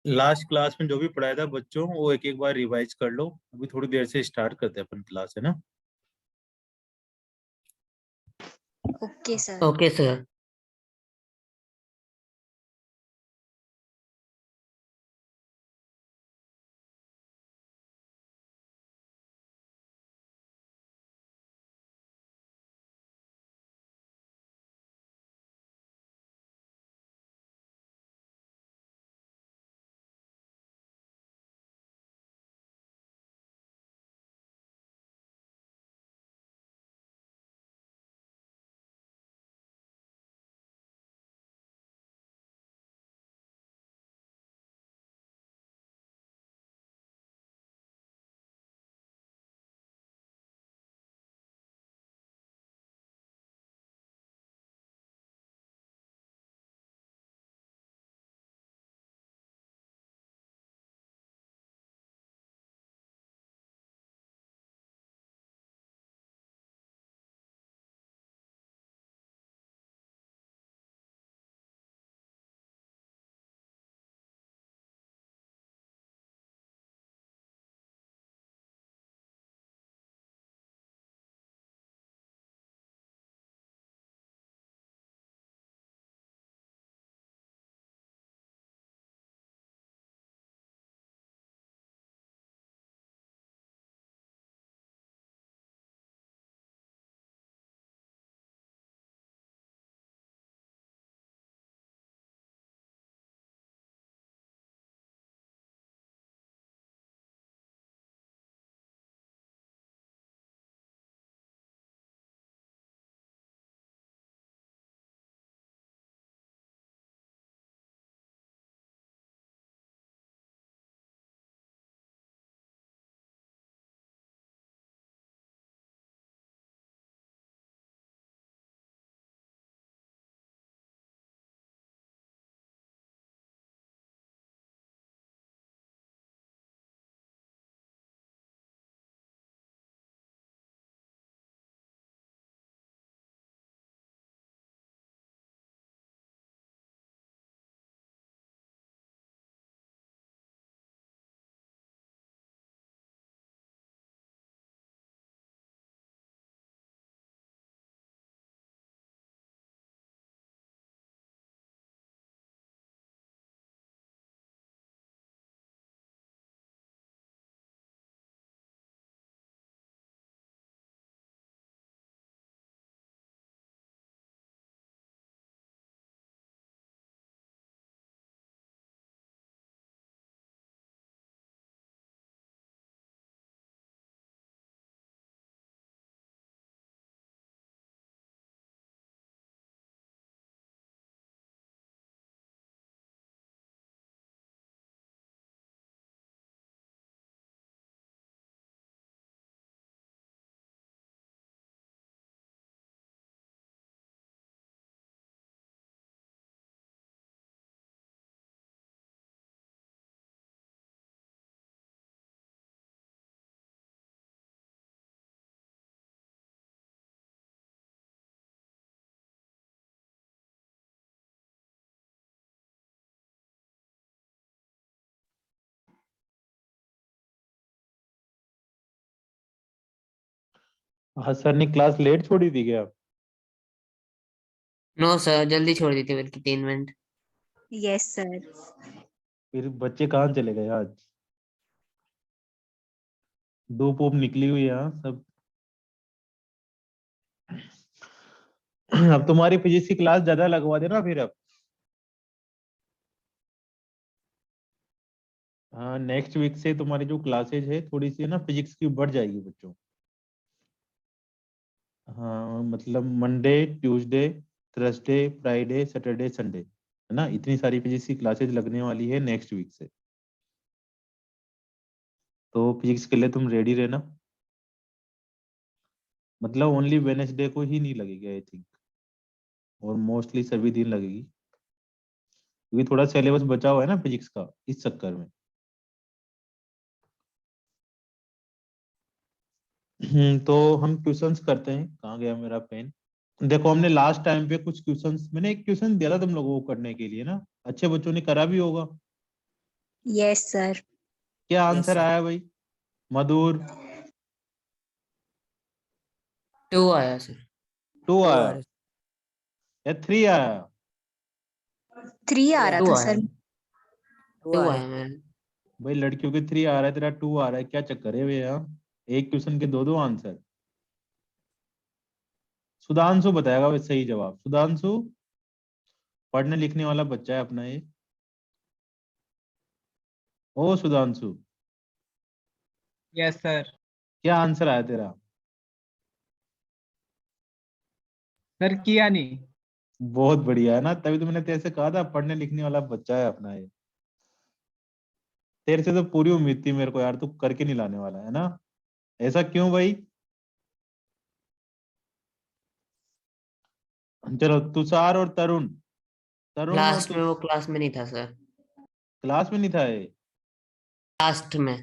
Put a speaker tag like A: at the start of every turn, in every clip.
A: Last class में जो भी पढ़ाया था बच्चों, वो एक एक बार रिवाइज कर लो। अभी थोड़ी देर से स्टार्ट करते हैं अपन क्लास, है ना।
B: Okay sir.
C: Okay sir.
A: हाँ सर ने क्लास लेट छोड़ी थी क्या?
C: नो सर, जल्दी छोड़ दी थी बल्कि 3 मिनट।
B: Yes sir.
A: फिर बच्चे कहाँ चले गए आज? धूप वूप निकली हुई है, हाँ, सब। अब तुम्हारी फिजिक्स की क्लास ज्यादा लगवा देना फिर अब। हाँ, नेक्स्ट वीक से तुम्हारी जो क्लासेज है थोड़ी सी ना फिजिक्स की बढ़ जाएगी बच्चों। हाँ मतलब Monday, Tuesday, Thursday, Friday, Saturday, Sunday, है ना। इतनी सारी फिजिक्स की क्लासेज लगने वाली है नेक्स्ट वीक से। तो फिजिक्स के लिए तुम रेडी रहना। मतलब ओनली वेनेसडे को ही नहीं लगेगी आई थिंक, और मोस्टली सभी दिन लगेगी, क्योंकि थोड़ा सिलेबस बचा हुआ है ना फिजिक्स का, इस चक्कर में। तो हम क्वेश्चंस करते हैं। कहाँ गया मेरा पेन? देखो हमने लास्ट टाइम पे कुछ क्वेश्चंस, मैंने एक क्वेश्चन दिया था तुम लोगों को करने के लिए ना, अच्छे बच्चों ने करा भी होगा।
B: Yes sir.
A: क्या
C: Yes,
A: आंसर
C: sir.
A: आया भाई? मधुर
C: 2 आया सर।
A: 2
D: 2
A: आया
D: आ रहे
A: या 3 आया?
B: 3 आ रहा
C: 2
B: था
C: आया।
B: सर।
D: 2
C: 2
D: आ
C: आया
D: रहे
C: मैम।
A: भाई लड़कियों के 3 आ रहा है, तेरा 2 आ रहा है, क्या चक्कर है भैया? एक क्वेश्चन के दो आंसर। सुधांशु बताएगा भाई सही जवाब। सुधांशु पढ़ने लिखने वाला बच्चा है अपना ये। ओ सुधांशु,
E: यस सर।
A: क्या आंसर आया तेरा?
E: सर किया नहीं।
A: बहुत बढ़िया है ना, तभी तो मैंने तेरे से कहा था पढ़ने लिखने वाला बच्चा है अपना ये। तेरे से तो पूरी उम्मीद थी मेरे को यार, तू करके नहीं लाने वाला है ना। ऐसा क्यों भाई? चलो तुषार और तरुण। तरुण और
C: लास्ट में वो क्लास में नहीं था सर।
A: क्लास में नहीं था ये?
C: लास्ट में।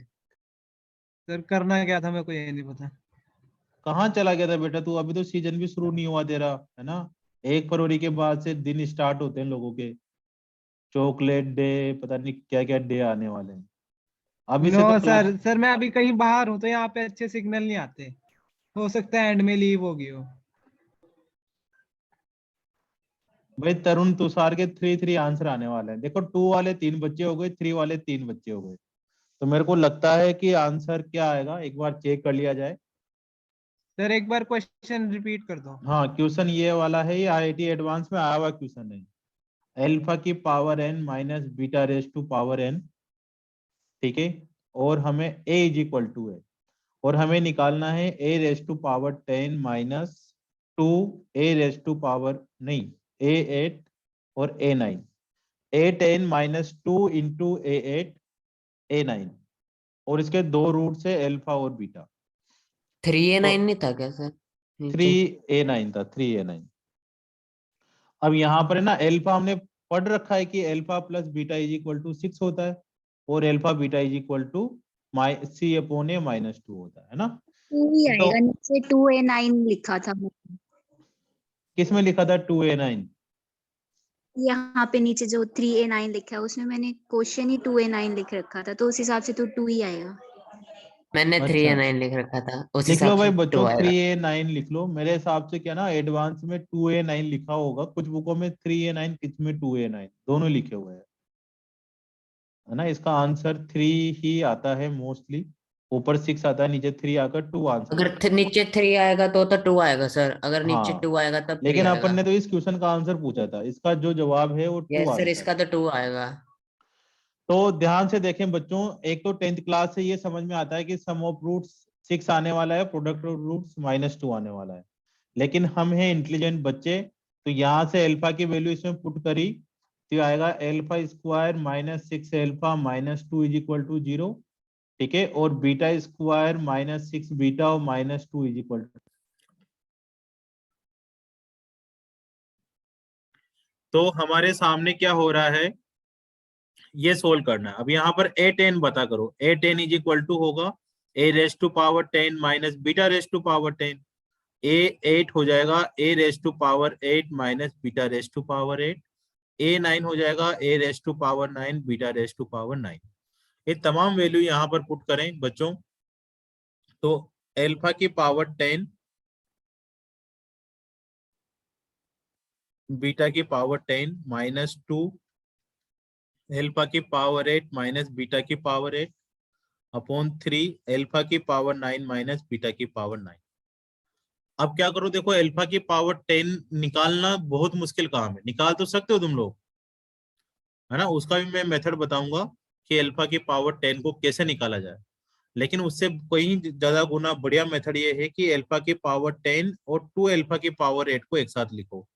E: सर करना क्या था मेरे को ये नहीं पता।
A: कहाँ चला गया था बेटा तू? अभी तो सीजन भी शुरू नहीं हुआ तेरा, है ना। 1 फरवरी के बाद से दिन स्टार्ट होते हैं लोगों के। चॉकलेट डे, पता नहीं क्या क्या डे आने वाले हैं। अभी
E: नो
A: से तो क्लास।
E: सर मैं अभी कहीं बाहर हूँ तो यहाँ पे अच्छे सिग्नल नहीं आते। हो सकता है एंड में लीव होगी हो।
A: भाई तरुण तुषार के 3 आंसर आने वाले हैं। देखो 2 वाले 3 बच्चे हो गए, 3 वाले 3 बच्चे हो गए। तो मेरे को लगता है कि आंसर क्या आएगा एक बार चेक कर लिया जाए।
E: सर एक बार क्वेश्चन रिपीट कर दो।
A: हाँ क्वेश्चन ये वाला है, ये IIT एडवांस में आया हुआ क्वेश्चन है। अल्फा की power n minus beta raise to power n, ठीक है। और हमें a इज इक्वल टू है, और हमें निकालना है a raise to power 10 minus 2 a raise to power नहीं a8 और a9। a10 minus 2 into a8 a9, और इसके 2 रूट है अल्फा और बीटा।
C: 3A9
A: तो
C: नहीं था क्या सर? नीचे
A: 3a9 था, 3a9। अब यहाँ पर है ना अल्फा हमने पढ़ रखा है कि alpha plus beta is equal to 6 होता है, और alpha beta is equal to c upon a minus 2 होता है ना।
B: 2 ही
A: तो
B: आएगा, नीचे 2A9 लिखा था।
A: किस में लिखा था 2a9?
B: यहाँ पे नीचे जो 3A9 लिखा है उसमें मैंने क्वेश्चन ही 2A9 लिख रखा था, तो उस हिसाब से तो 2 ही आएगा।
C: मैंने
A: अच्छा
C: 3A9 लिख रखा था, उस
A: लिख
C: हिसाब
A: लो भाई
C: से 2
A: बच्चों,
C: आएगा।
A: 3a9 लिख लो। मेरे हिसाब से क्या ना एडवांस में 2a9 लिखा होगा, कुछ बुकों में 3a9, किस में 2a9, दोनों लिखे हुए हैं, है ना। इसका आंसर 3 ही आता है मोस्टली। ऊपर 6 आता है, नीचे 3 आकर 2 आंसर
C: अगर
A: आता है।
C: नीचे 3 आएगा तो 2 आएगा सर, अगर नीचे
A: हाँ
C: 2 आएगा तब 3
A: लेकिन अपन
C: आएगा।
A: ने तो इस क्वेश्चन का आंसर पूछा था, इसका जो जवाब है वो 2
C: यस सर,
A: आंसर
C: इसका
A: है।
C: तो 2 आएगा।
A: तो ध्यान से देखें बच्चों, एक तो 10th क्लास से ये समझ में आता है कि सम ऑफ रूट्स 6 आने वाला है, प्रोडक्ट ऑफ रूट्स -2 आने वाला है। लेकिन हम हैं इंटेलिजेंट बच्चे, तो यहाँ से अल्फा की वैल्यू इसमें पुट करी तो आएगा alpha square -6 alpha -2 is equal to 0, ठीक है। और बीटा स्क्वायर -6 बीटा और -2 इज इक्वल टू। तो हमारे सामने क्या हो रहा है, ये सोल्व करना है। अब यहाँ पर a10 बता करो, a10 इज इक्वल टू होगा a raise to power 10 minus beta raise to power 10। a8 हो जाएगा a raise to power 8 minus beta raise to power 8। a9 हो जाएगा a raise to power 9 beta raise to power 9। ये तमाम value यहाँ पर put करें बच्चों, तो अल्फा की पावर 10, बीटा की पावर 10 -2, अल्फा की पावर 8 माइनस बीटा की पावर 8 अपॉन 3 अल्फा की पावर 9 माइनस बीटा की पावर 9। अब क्या करो, देखो अल्फा की पावर 10 निकालना बहुत मुश्किल काम है, निकाल तो सकते हो तुम लोग, है ना। उसका भी मैं मेथड बताऊंगा कि अल्फा की पावर 10 को कैसे निकाला जाए। लेकिन उससे कहीं ज्यादा गुना बढ़िया मेथड ये है कि अल्फा की पावर 10 और 2 अल्फा की पावर 8 को एक साथ लिखो,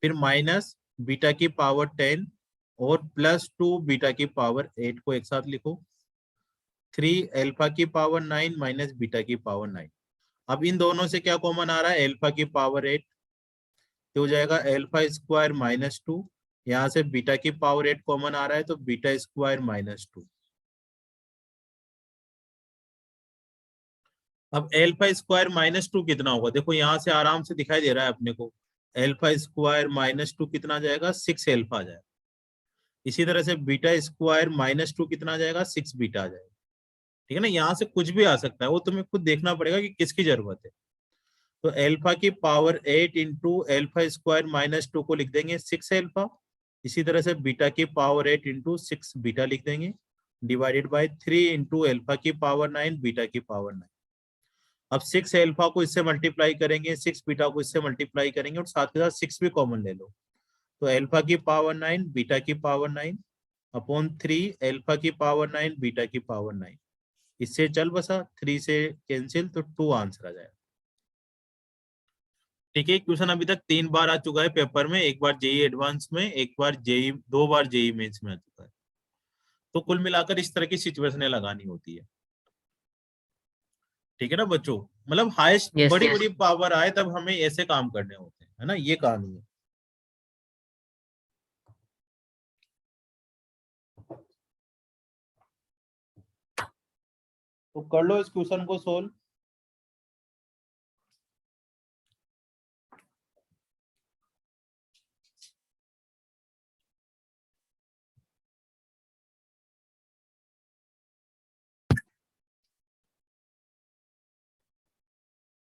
A: फिर माइनस बीटा की पावर 10 और +2 बीटा की पावर 8 को एक साथ लिखो, 3 अल्फा की पावर 9 माइनस बीटा की पावर 9। अब इन दोनों से क्या कॉमन आ रहा है, अल्फा की पावर 8, तो हो जाएगा अल्फा स्क्वायर -2। यहाँ से बीटा की पावर 8 कॉमन आ रहा है, तो बीटा स्क्वायर -2। अब अल्फा स्क्वायर -2 कितना होगा, देखो यहाँ से आराम से दिखाई दे रहा है अपने को। अल्फा स्क्वायर -2 कितना आ जाएगा, 6 अल्फा आ जाएगा। इसी तरह से बीटा स्क्वायर -2 कितना आ जाएगा, 6 बीटा आ जाएगा। ठीक है ना, यहाँ से कुछ भी आ सकता है, वो तुम्हें खुद देखना पड़ेगा कि किसकी जरूरत है। तो एल्फा की पावर 8 इंटू एल्फा स्क्वायर -2 को लिख देंगे 6 एल्फा। इसी तरह से बीटा की पावर 8 इंटू 6 बीटा लिख देंगे, डिवाइडेड बाय 3 इंटू एल्फा की पावर 9 बीटा की पावर 9। अब 6 एल्फा को इससे मल्टीप्लाई करेंगे, 6 बीटा को इससे मल्टीप्लाई करेंगे, और साथ के साथ 6 भी कॉमन ले लो। तो एल्फा की पावर 9 बीटा की पावर 9 अपॉन 3 एल्फा की पावर 9 बीटा की पावर 9। इससे चल बसा, 3 से कैंसिल, तो 2 आंसर आ जाएगा। ठीक है, क्वेश्चन अभी तक 3 बार आ चुका है पेपर में, एक बार जेई एडवांस में, एक बार जेई, 2 बार जेई मेंस में आ चुका है। तो कुल मिलाकर इस तरह की सिचुएशनें लगानी होती है। ठीक है ना बच्चों, मतलब हाईएस्ट
C: Yes,
A: बड़ी
C: yes.
A: बड़ी पावर आए तब हमें ऐसे काम करने होते हैं, है ना, ये कहानी है। तो कर लो इस क्वेश्चन को सोल्व।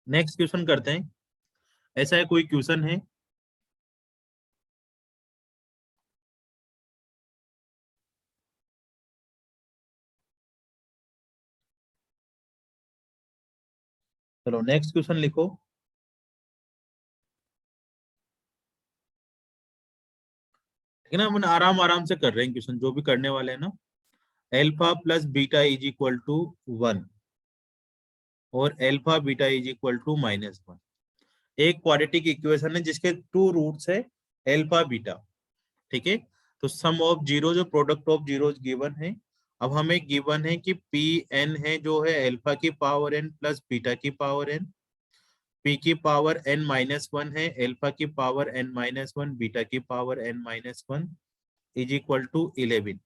A: नेक्स्ट क्वेश्चन करते हैं। ऐसा है, कोई क्वेश्चन है? चलो नेक्स्ट क्वेश्चन लिखो। ठीक है ना, हम आराम आराम से कर रहे हैं क्वेश्चन, जो भी करने वाले हैं ना। Alpha plus beta is equal to 1 और alpha beta is equal to -1 एक क्वाड्रेटिक इक्वेशन है जिसके 2 रूट्स है एल्फा बीटा। ठीक है, तो सम ऑफ जीरो, जो प्रोडक्ट ऑफ जीरोज गिवन है। अब हमें गिवन है कि पी एन है जो है एल्फा की पावर एन प्लस बीटा की पावर एन, पी की पावर n-1 है, एल्फा की पावर n-1, बीटा की power n-1 is equal to 11।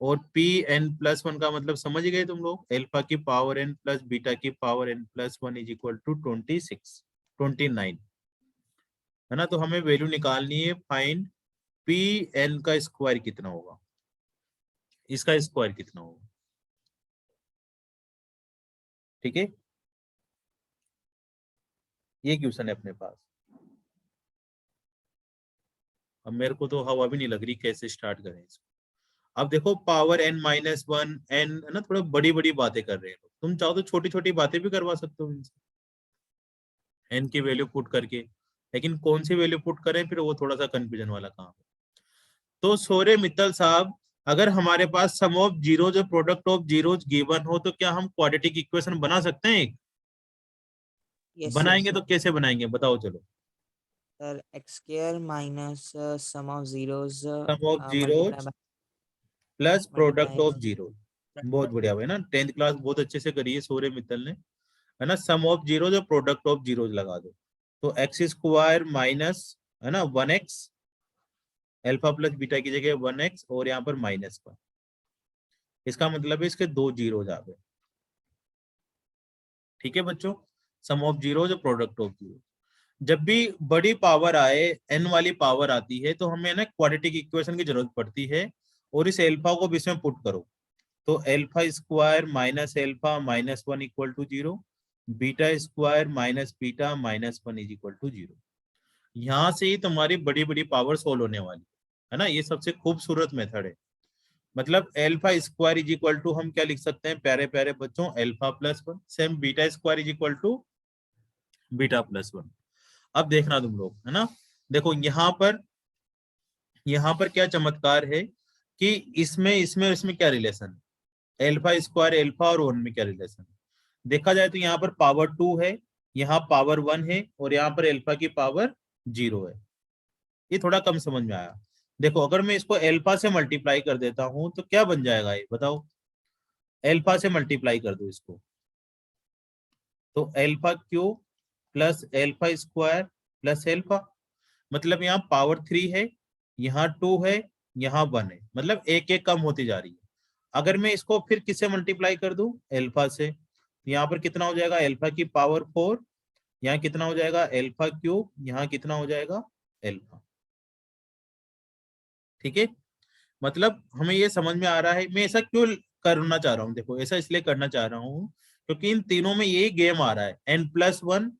A: और पी एन प्लस 1 का मतलब समझ गए तुम लोग, एल्फा की पावर n प्लस बीटा की power n+1 is equal to 29 है ना। तो हमें वैल्यू निकालनी है, फाइंड पी एन का स्क्वायर कितना होगा, इसका स्क्वायर कितना होगा। ठीक है, ये क्वेश्चन है अपने पास। अब मेरे को तो हवा भी नहीं लग रही कैसे स्टार्ट करें इसको। अब देखो पावर n-1 n है ना, थोड़ा बड़ी बड़ी बातें कर रहे हैं लोग। तुम चाहो तो छोटी छोटी बातें भी करवा सकते हो इनसे, n की वैल्यू पुट करके, लेकिन कौन सी वैल्यू पुट करें फिर वो थोड़ा सा कंफ्यूजन वाला काम है। तो सोरे मित्तल साहब, अगर हमारे पास सम ऑफ जीरो, जो प्रोडक्ट ऑफ जीरोज गिवन हो, तो क्या हम क्वाड्रेटिक इक्वेशन बना सकते हैं?
D: Yes,
A: बनाएंगे
D: sir.
A: तो कैसे बनाएंगे बताओ चलो।
D: Sir, x square minus sum of zeros
A: sum of
D: multiply
A: zeros
D: by
A: plus product of
D: x
A: zero. बहुत बढ़िया भाई ना, 10th क्लास बहुत अच्छे से करी है सूर्य मित्तल ने, है ना। सम ऑफ जीरो जो प्रोडक्ट ऑफ जीरो लगा दो, तो एक्स स्क्वायर माइनस, है ना, 1x, एल्फा प्लस बीटा की जगह 1x और यहाँ पर -1। इसका मतलब है इसके 2 जीरो आ गए। ठीक है बच्चों, सम ऑफ जीरो जो प्रोडक्ट ऑफ जीरो। जब भी बड़ी पावर आए, n वाली पावर आती है, तो हमें ना क्वाड्रेटिक इक्वेशन की जरूरत पड़ती है, और इस एल्फा को भी इसमें पुट करो। तो alpha square minus alpha -1 equal to 0, beta square minus beta -1 is equal to 0। यहाँ से ही तुम्हारी बड़ी बड़ी पावर सोल्व होने वाली है ना। ये सबसे खूबसूरत मेथड है। मतलब alpha square is equal to हम क्या लिख सकते हैं प्यारे प्यारे बच्चों, alpha +1, same beta square is equal to beta +1। अब देखना तुम लोग, है ना, देखो यहाँ पर क्या चमत्कार है कि इसमें इसमें इसमें क्या रिलेशन है, एल्फा स्क्वायर एल्फा और 1 में क्या रिलेशन है। देखा जाए तो यहाँ पर पावर 2 है, यहाँ पावर 1 है, और यहाँ पर एल्फा की पावर 0 है। ये थोड़ा कम समझ में आया। देखो अगर मैं इसको एल्फा से मल्टीप्लाई कर देता हूं तो क्या बन जाएगा ये बताओ, एल्फा से मल्टीप्लाई कर दो इसको, तो alpha cube plus alpha square plus alpha, मतलब यहाँ पावर 3 है, यहाँ 2 है, यहाँ 1 है, मतलब एक एक कम होती जा रही है। अगर मैं इसको फिर किससे मल्टीप्लाई कर दूं, एल्फा से, यहाँ पर कितना हो जाएगा, एल्फा की पावर 4, यहाँ कितना हो जाएगा एल्फा क्यूब, यहाँ कितना हो जाएगा एल्फा। ठीक है, मतलब हमें ये समझ में आ रहा है मैं ऐसा क्यों करना चाह रहा हूँ। देखो ऐसा इसलिए करना चाह रहा हूँ क्योंकि इन तीनों में यही गेम आ रहा है, n+1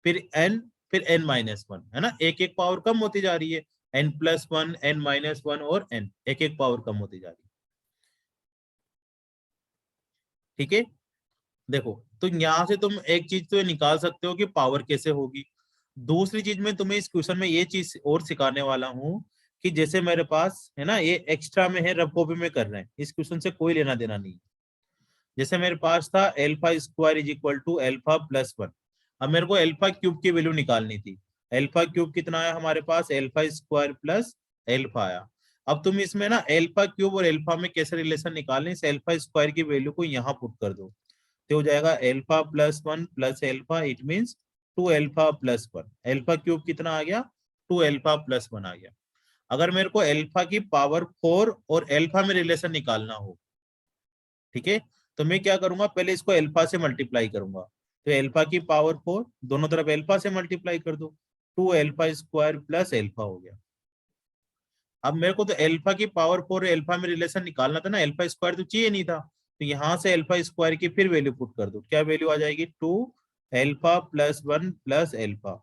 A: फिर n फिर n-1 है ना, एक एक पावर कम होती जा रही है, n+1 n-1 और n एक एक पावर कम होती जा रही है। ठीक है, देखो तो यहाँ से तुम एक चीज तो ये निकाल सकते हो कि पावर कैसे होगी। दूसरी चीज में तुम्हें इस क्वेश्चन में ये चीज और सिखाने वाला हूँ कि जैसे मेरे पास है ना, ये एक्स्ट्रा में है, रफ कॉपी में कर रहे हैं, इस क्वेश्चन से कोई लेना देना नहीं। जैसे मेरे पास था α² = α+1, अब मेरे को α³ की वैल्यू निकालनी थी। α³ कितना आया हमारे पास, α² प्लस α आया। अब तुम इसमें ना α³ और α में कैसे रिलेशन निकालने, इस α² की वैल्यू को यहाँ पुट कर दो तो हो जाएगा α+1 प्लस α, इट मीन्स 2α+1। α³ कितना आ गया, 2α+1 आ गया। अगर मेरे को α की पावर 4 और α में रिलेशन निकालना हो, ठीक है, तो मैं क्या करूंगा, पहले इसको अल्फा से मल्टीप्लाई करूंगा, तो अल्फा की पावर 4 दोनों तरफ अल्फा से मल्टीप्लाई कर दो, 2α² प्लस अल्फा हो गया। अब मेरे को तो अल्फा की पावर 4 अल्फा में रिलेशन निकालना था ना, α² तो चाहिए नहीं था, तो यहाँ से α² की फिर वैल्यू पुट कर दो, क्या वैल्यू आ जाएगी, 2α+1 प्लस अल्फा।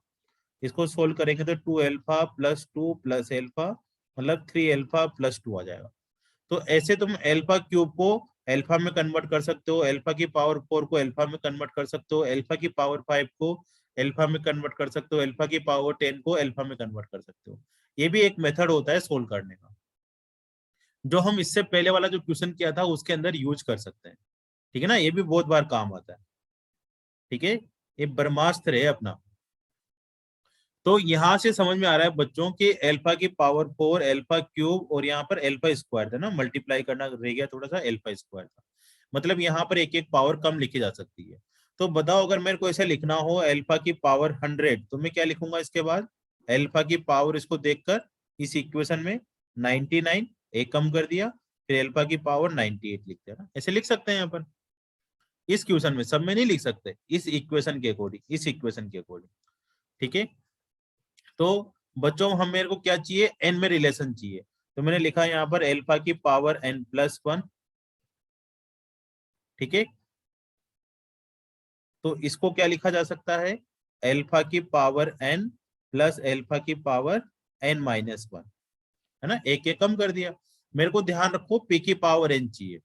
A: इसको सोल्व करेंगे तो 2α प्लस 2 प्लस अल्फा मतलब 3α+2 आ जाएगा। तो ऐसे तुम α³ को अल्फा में कन्वर्ट कर सकते हो, अल्फा की पावर 4 को अल्फा में कन्वर्ट कर सकते हो, अल्फा की पावर 5 को अल्फा में कन्वर्ट कर सकते हो, अल्फा की पावर 10 को अल्फा में कन्वर्ट कर सकते हो। ये भी एक मेथड होता है सोल्व करने का, जो हम इससे पहले वाला जो क्वेश्चन किया था उसके अंदर यूज कर सकते हैं। ठीक है ना, ये भी बहुत बार काम आता है। ठीक है, ये ब्रह्मास्त्र है अपना। तो यहाँ से समझ में आ रहा है बच्चों की अल्फा की पावर 4 α³ और यहाँ पर α² था ना, मल्टीप्लाई करना रह गया थोड़ा सा, α² था, मतलब यहाँ पर एक एक पावर कम लिखी जा सकती है। तो बताओ अगर मेरे को ऐसे लिखना हो अल्फा की पावर 100, तो मैं क्या लिखूंगा इसके बाद, अल्फा की पावर इसको देखकर इस इक्वेशन में 99 एक कम कर दिया, फिर अल्फा की पावर 98 लिख दिया ना, ऐसे लिख सकते हैं अपन इस क्वेश्चन में, सब में नहीं लिख सकते, इस इक्वेशन के अकॉर्डिंग, इस इक्वेशन के अकॉर्डिंग। ठीक है, तो बच्चों हम मेरे को क्या चाहिए, n में रिलेशन चाहिए, तो मैंने लिखा यहाँ पर अल्फा की पावर n+1। ठीक है, तो इसको क्या लिखा जा सकता है, अल्फा की पावर n प्लस अल्फा की पावर n-1, है ना, एक एक कम कर दिया। मेरे को ध्यान रखो p की पावर n चाहिए।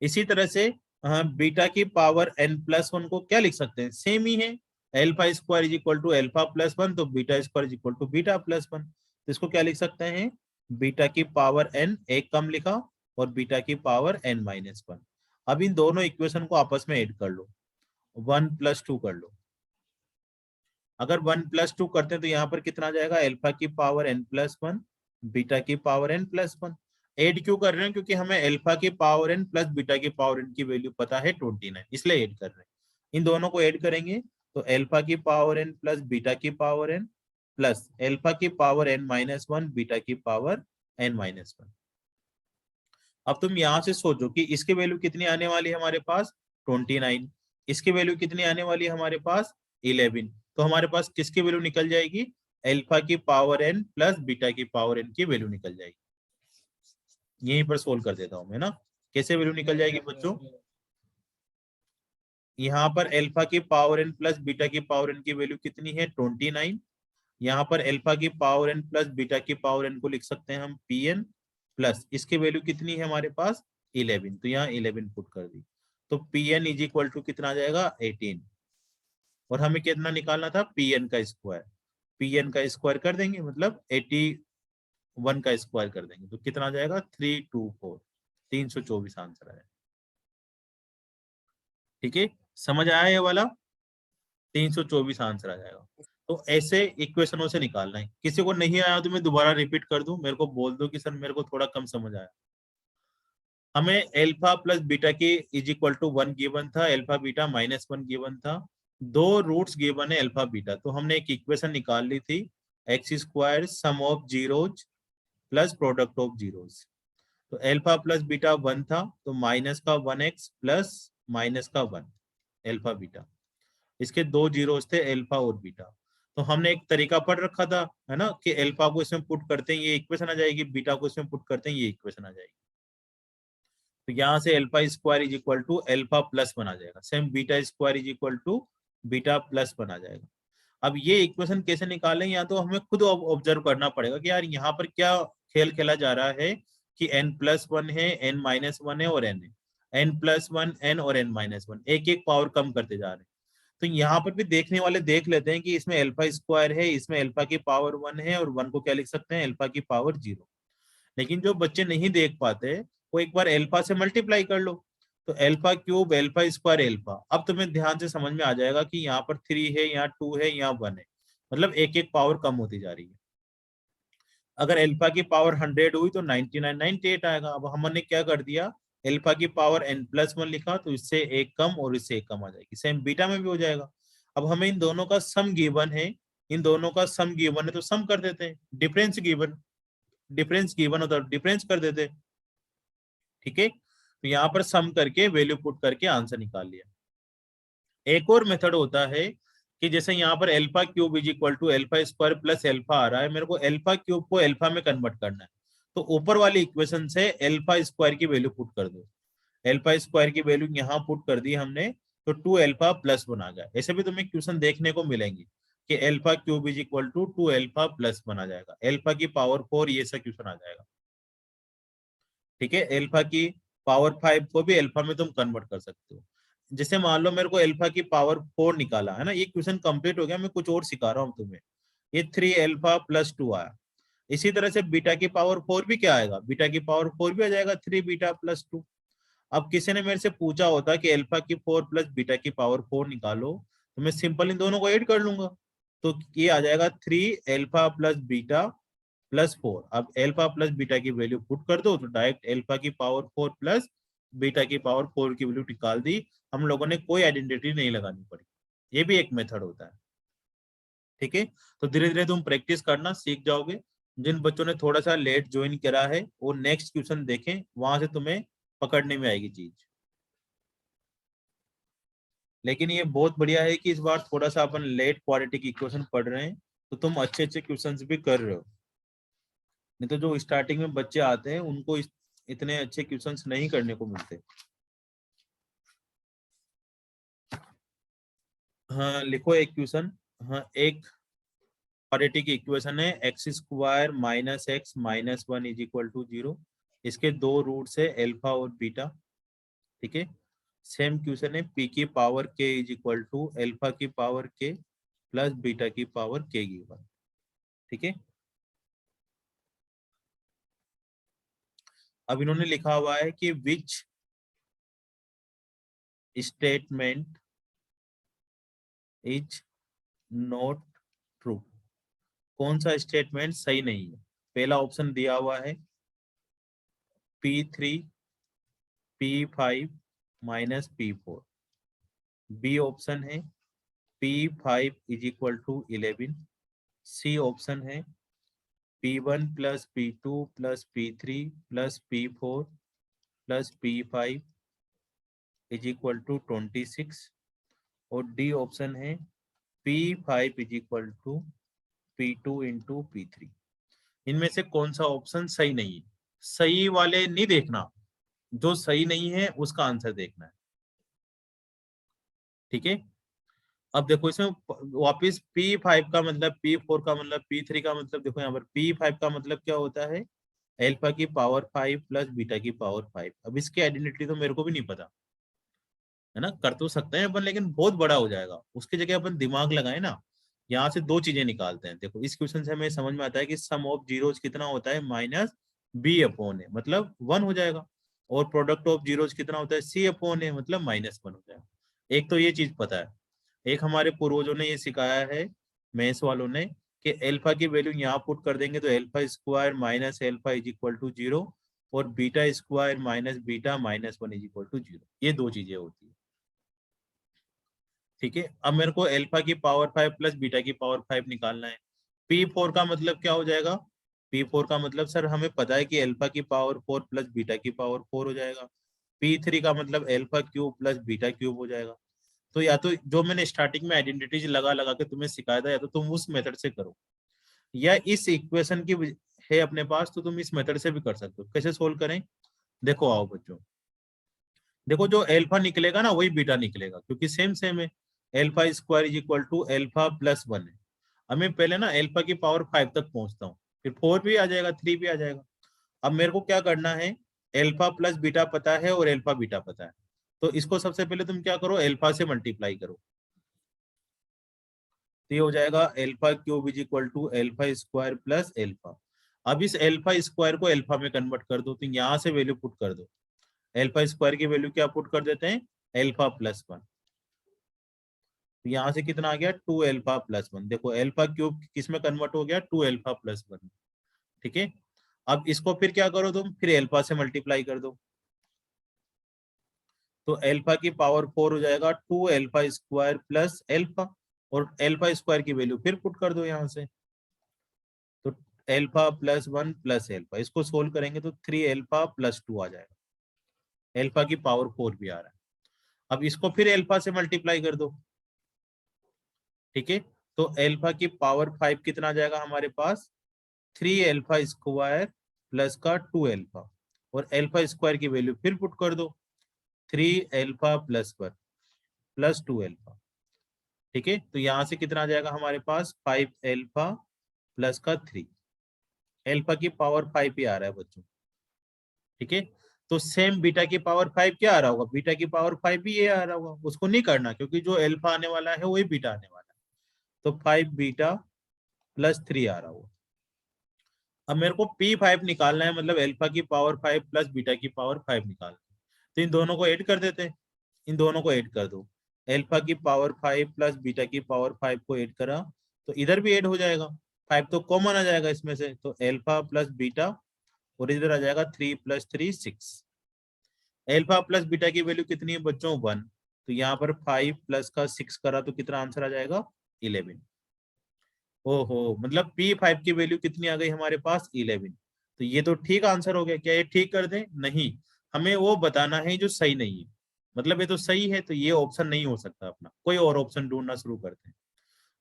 A: इसी तरह से बीटा की पावर n+1 को क्या लिख सकते हैं, सेम ही है, α² = α+1, तो β² = β+1, तो इसको क्या लिख सकते हैं, बीटा की पावर n एक कम लिखा और बीटा की पावर n-1। अब इन दोनों इक्वेशन को आपस में ऐड कर लो, 1 + 2 कर लो। अगर 1 + 2 करते हैं तो यहाँ पर कितना आ जाएगा, अल्फा की पावर n+1 बीटा की पावर n+1। ऐड क्यों कर रहे हैं, क्योंकि हमें अल्फा की पावर n प्लस बीटा की पावर n की वैल्यू पता है 29, इसलिए ऐड कर रहे हैं। इन दोनों को ऐड करेंगे तो अल्फा की पावर n प्लस बीटा की पावर n प्लस अल्फा की पावर n-1 बीटा की पावर n-1। अब तुम यहाँ से सोचो कि इसकी वैल्यू कितनी आने वाली है हमारे पास, 29, इसकी वैल्यू कितनी आने वाली है हमारे पास, 11। तो हमारे पास किसकी वैल्यू निकल जाएगी, अल्फा की पावर n प्लस बीटा की पावर n की वैल्यू निकल जाएगी। यहीं पर सोल्व कर देता हूं मैं ना, कैसे वैल्यू निकल जाएगी बच्चों, यहाँ पर अल्फा की पावर n प्लस बीटा की पावर n की वैल्यू कितनी है, 29। यहाँ पर अल्फा की पावर n प्लस बीटा की पावर n को लिख सकते हैं हम Pn प्लस इसकी वैल्यू कितनी है हमारे पास 11, तो यहाँ 11 पुट कर दी, तो Pn = कितना आ जाएगा 18, और हमें कितना निकालना था Pn का स्क्वायर, Pn का स्क्वायर कर देंगे मतलब 81 का स्क्वायर कर देंगे, तो कितना आ जाएगा 324, 324 आंसर आया। ठीक है, समझ आया ये वाला, 324 आंसर आ जाएगा। तो ऐसे इक्वेशनों से निकालना है, किसी को नहीं आया तो मैं दोबारा रिपीट कर दूं, मेरे को बोल दो कि सर मेरे को थोड़ा कम समझ आया। हमें अल्फा प्लस बीटा के =1 गिवन था, अल्फा बीटा -1 गिवन था, दो रूट्स गिवन है अल्फा बीटा, तो हमने एक इक्वेशन निकाल ली थी, x² sum of zeros plus product of zeros. तो अल्फा प्लस बीटा 1 था, तो माइनस का 1x प्लस माइनस का 1 अल्फा बीटा, इसके दो जीरोस थे अल्फा और बीटा, तो हमने एक तरीका पढ़ रखा था, है ना, कि अल्फा को इसमें पुट करते हैं ये इक्वेशन आ जाएगी, बीटा को इसमें पुट करते हैं ये इक्वेशन आ जाएगी। तो यहाँ से alpha square is equal to alpha plus बना जाएगा, same beta square is equal to beta plus बना जाएगा। अब ये इक्वेशन कैसे निकालें, या तो हमें खुद ऑब्जर्व करना पड़ेगा कि यार यहाँ पर क्या खेल खेला जा रहा है कि n+1 है, n-1 है और n है, n+1 n और n-1 एक एक पावर कम करते जा रहे हैं। तो यहाँ पर भी देखने वाले देख लेते हैं कि इसमें अल्फा स्क्वायर है, इसमें अल्फा की पावर 1 है और 1 को क्या लिख सकते हैं, अल्फा की पावर 0। लेकिन जो बच्चे नहीं देख पाते वो एक बार अल्फा से मल्टीप्लाई कर लो, तो alpha cube alpha square alpha. अब तुम्हें ध्यान से समझ में आ जाएगा कि यहाँ पर 3 है, यहाँ 2 है, यहाँ 1 है, मतलब एक एक पावर कम होती जा रही है। अगर अल्फा की पावर 100 हुई तो 99 98 आएगा। अब हमने क्या कर दिया, अल्फा की पावर n+1 लिखा, तो इससे एक कम और इससे एक कम आ जाएगी। सेम बीटा में भी हो जाएगा। अब हमें इन दोनों का सम गिवन है, इन दोनों का सम गिवन है, तो सम कर देते हैं। डिफरेंस गिवन होता है, डिफरेंस कर देते हैं। ठीक है, तो यहाँ पर सम करके वैल्यू पुट करके आंसर निकाल लिया। एक और मेथड होता है कि जैसे यहाँ पर alpha cube is equal to alpha square plus alpha आ रहा है, मेरे को अल्फा क्यूब को अल्फा में कन्वर्ट करना है, तो ऊपर वाली इक्वेशन से अल्फा स्क्वायर की वैल्यू पुट कर दो। अल्फा स्क्वायर की वैल्यू यहाँ पुट कर दी हमने, तो 2 अल्फा प्लस बना गया। ऐसे भी तुम्हें क्वेश्चन देखने को मिलेंगे कि alpha cube is equal to 2 alpha plus बना जाएगा, अल्फा की पावर 4, ये सब क्वेश्चन आ जाएगा। ठीक है, अल्फा की पावर 5 को भी अल्फा में तुम कन्वर्ट कर सकते हो। जैसे मान लो मेरे को अल्फा की पावर 4 निकाला है ना, ये क्वेश्चन कंप्लीट हो गया, मैं कुछ और सिखा रहा हूँ तुम्हें। ये 3 अल्फा प्लस 2 आया। इसी तरह से बीटा की पावर 4 भी क्या आएगा, बीटा की पावर 4 भी आ जाएगा, 3 बीटा प्लस 2। अब किसी ने मेरे से पूछा होता कि अल्फा की 4 प्लस बीटा की पावर 4 निकालो, तो मैं सिंपल इन दोनों को ऐड कर लूंगा, तो ये आ जाएगा 3 अल्फा प्लस बीटा प्लस 4। अब अल्फा प्लस बीटा की वैल्यू पुट कर दो, तो डायरेक्ट अल्फा की पावर 4 प्लस बीटा की पावर 4 की वैल्यू निकाल दी। हम लोगों ने कोई आइडेंटिटी नहीं लगानी पड़ी। ये भी एक मेथड होता है। ठीक है, तो धीरे धीरे तुम प्रैक्टिस करना सीख जाओगे। जिन बच्चों ने थोड़ा सा लेट ज्वाइन करा है वो नेक्स्ट क्वेश्चन देखें, वहां से तुम्हें पकड़ने में आएगी चीज। लेकिन ये बहुत बढ़िया है कि इस बार थोड़ा सा अपन लेट क्वाड्रेटिक इक्वेशन पढ़ रहे हैं, तो तुम अच्छे अच्छे क्वेश्चंस भी कर रहे हो। नहीं तो जो स्टार्टिंग में बच्चे आते हैं उनको इतने अच्छे क्वेश्चंस नहीं करने को मिलते। हाँ लिखो एक क्वेश्चन। हाँ, एक क्वाड्रेटिक इक्वेशन है x square minus x minus 1 is equal to 0। इसके दो रूट्स है अल्फा और बीटा। ठीक है, सेम क्वेश्चन है p की power k is equal to alpha की पावर k प्लस बीटा की पावर k गिवन। ठीक है, अब इन्होंने लिखा हुआ है कि which statement is not true, कौन सा स्टेटमेंट सही नहीं है। पहला ऑप्शन दिया हुआ है P3 P5 minus P4। B option है P5 is equal to 11। C option है P1 plus P2 plus P3 plus P4 plus P5 is equal to 26। और डी ऑप्शन है P5 is equal to P2 into P3। इनमें से कौन सा option सही नहीं है। सही वाले नहीं देखना, जो सही नहीं है उसका आंसर देखना है। ठीक है, अब देखो इसमें वापस P5 का मतलब, P4 का मतलब, P3 का मतलब, देखो यहाँ पर P5 का मतलब क्या होता है, अल्फा की पावर 5 प्लस बीटा की पावर 5। अब इसकी आइडेंटिटी तो मेरे को भी नहीं पता है ना, कर तो सकते हैं अपन, लेकिन बहुत बड़ा हो जाएगा। उसकी जगह अपन दिमाग लगाए ना, यहाँ से दो चीजें निकालते हैं। देखो इस क्वेश्चन से हमें समझ में आता है कि सम ऑफ जीरोज कितना होता है, माइनस बी अपॉन ए, मतलब 1 हो जाएगा। और प्रोडक्ट ऑफ जीरोज कितना होता है, सी अपॉन ए, मतलब -1 हो जाएगा। एक तो ये चीज पता है। एक हमारे पूर्वजों ने ये सिखाया है, मैथ्स वालों ने, कि अल्फा की वैल्यू यहाँ पुट कर देंगे तो alpha square minus alpha is equal to 0 और beta square minus beta minus 1 is equal to 0। ये दो चीजें होती है। ठीक है, अब मेरे को अल्फा की पावर 5 प्लस बीटा की पावर 5 निकालना है। P4 का मतलब क्या हो जाएगा, P4 का मतलब सर हमें पता है कि अल्फा की पावर 4 प्लस बीटा की पावर 4 हो जाएगा। P3 का मतलब alpha cube plus beta cube हो जाएगा। तो या तो जो मैंने स्टार्टिंग में आइडेंटिटीज लगा लगा के तुम्हें सिखाया था, या तो तुम उस मेथड से करो, या इस इक्वेशन की है अपने पास तो तुम इस मेथड से भी कर सकते हो। कैसे सोल्व करें, देखो आओ बच्चों, देखो जो एल्फा निकलेगा ना वही बीटा निकलेगा, क्योंकि सेम सेम है। Alpha square is equal to alpha plus 1 है। हमें पहले ना एल्फा की पावर 5 तक पहुंचता हूँ, फिर 4 भी आ जाएगा, 3 भी आ जाएगा। अब मेरे को क्या करना है, एल्फा प्लस बीटा पता है और एल्फा बीटा पता है, तो इसको सबसे पहले तुम क्या करो, एल्फा से मल्टीप्लाई करो, तो ये हो जाएगा alpha cube is equal to alpha square plus alpha. अब इस एल्फा स्क्वायर को एल्फा में कन्वर्ट कर दो, तो यहाँ से वैल्यू पुट कर दो। एल्फा स्क्वायर की वैल्यू क्या पुट कर देते हैं, एल्फा प्लस 1। तो यहाँ से कितना आ गया, 2 एल्फा प्लस 1। देखो एल्फा क्यूब किस में कन्वर्ट हो गया, 2 एल्फा प्लस 1। ठीक है, अब इसको फिर क्या करो तुम, फिर एल्फा से मल्टीप्लाई कर दो, तो एल्फा की पावर 4 हो जाएगा 2 एल्फा स्क्वायर प्लस एल्फा, और एल्फा स्क्वायर की वैल्यू फिर पुट कर दो यहाँ से, तो एल्फा प्लस 1 प्लस एल्फा, इसको सोल्व करेंगे तो 3 एल्फा प्लस 2 आ जाएगा, एल्फा की पावर 4 भी आ रहा है। अब इसको फिर एल्फा से मल्टीप्लाई कर दो, ठीक है, तो एल्फा की पावर 5 कितना आ जाएगा हमारे पास, 3 एल्फा स्क्वायर प्लस का 2 एल्फा, और एल्फा स्क्वायर की वैल्यू फिर पुट कर दो, 3 एल्फा प्लस 1 प्लस 2 एल्फा। ठीक है, तो यहाँ से कितना आ जाएगा हमारे पास, 5 एल्फा प्लस का 3, एल्फा की पावर 5 ही आ रहा है बच्चों। ठीक है, तो सेम बीटा की पावर 5 क्या आ रहा होगा, बीटा की पावर 5 भी ये आ रहा होगा, उसको नहीं करना क्योंकि जो एल्फा आने वाला है वही बीटा आने वाला है, तो 5 बीटा प्लस 3 आ रहा होगा। अब मेरे को P5 निकालना है, मतलब एल्फा की पावर 5 प्लस बीटा की पावर 5 निकालना है, तो इन दोनों को ऐड कर देते हैं, इन दोनों को ऐड कर दो, एल्फा की पावर 5 प्लस बीटा की पावर 5 को ऐड करा तो इधर भी ऐड हो जाएगा, 5 तो कॉमन आ जाएगा इसमें से, तो एल्फा प्लस बीटा, और इधर आ जाएगा 3 प्लस 3 6। एल्फा प्लस बीटा की वैल्यू कितनी है बच्चों, 1, तो यहाँ पर 5 प्लस का 6 करा तो कितना आंसर आ जाएगा, 11। ओहो, मतलब P5 की वैल्यू कितनी आ गई हमारे पास, 11। तो ये तो ठीक आंसर हो गया, क्या ये ठीक कर दें, नहीं, हमें वो बताना है जो सही नहीं है, मतलब ये तो सही है तो ये ऑप्शन नहीं हो सकता अपना, कोई और ऑप्शन ढूंढना शुरू करते हैं।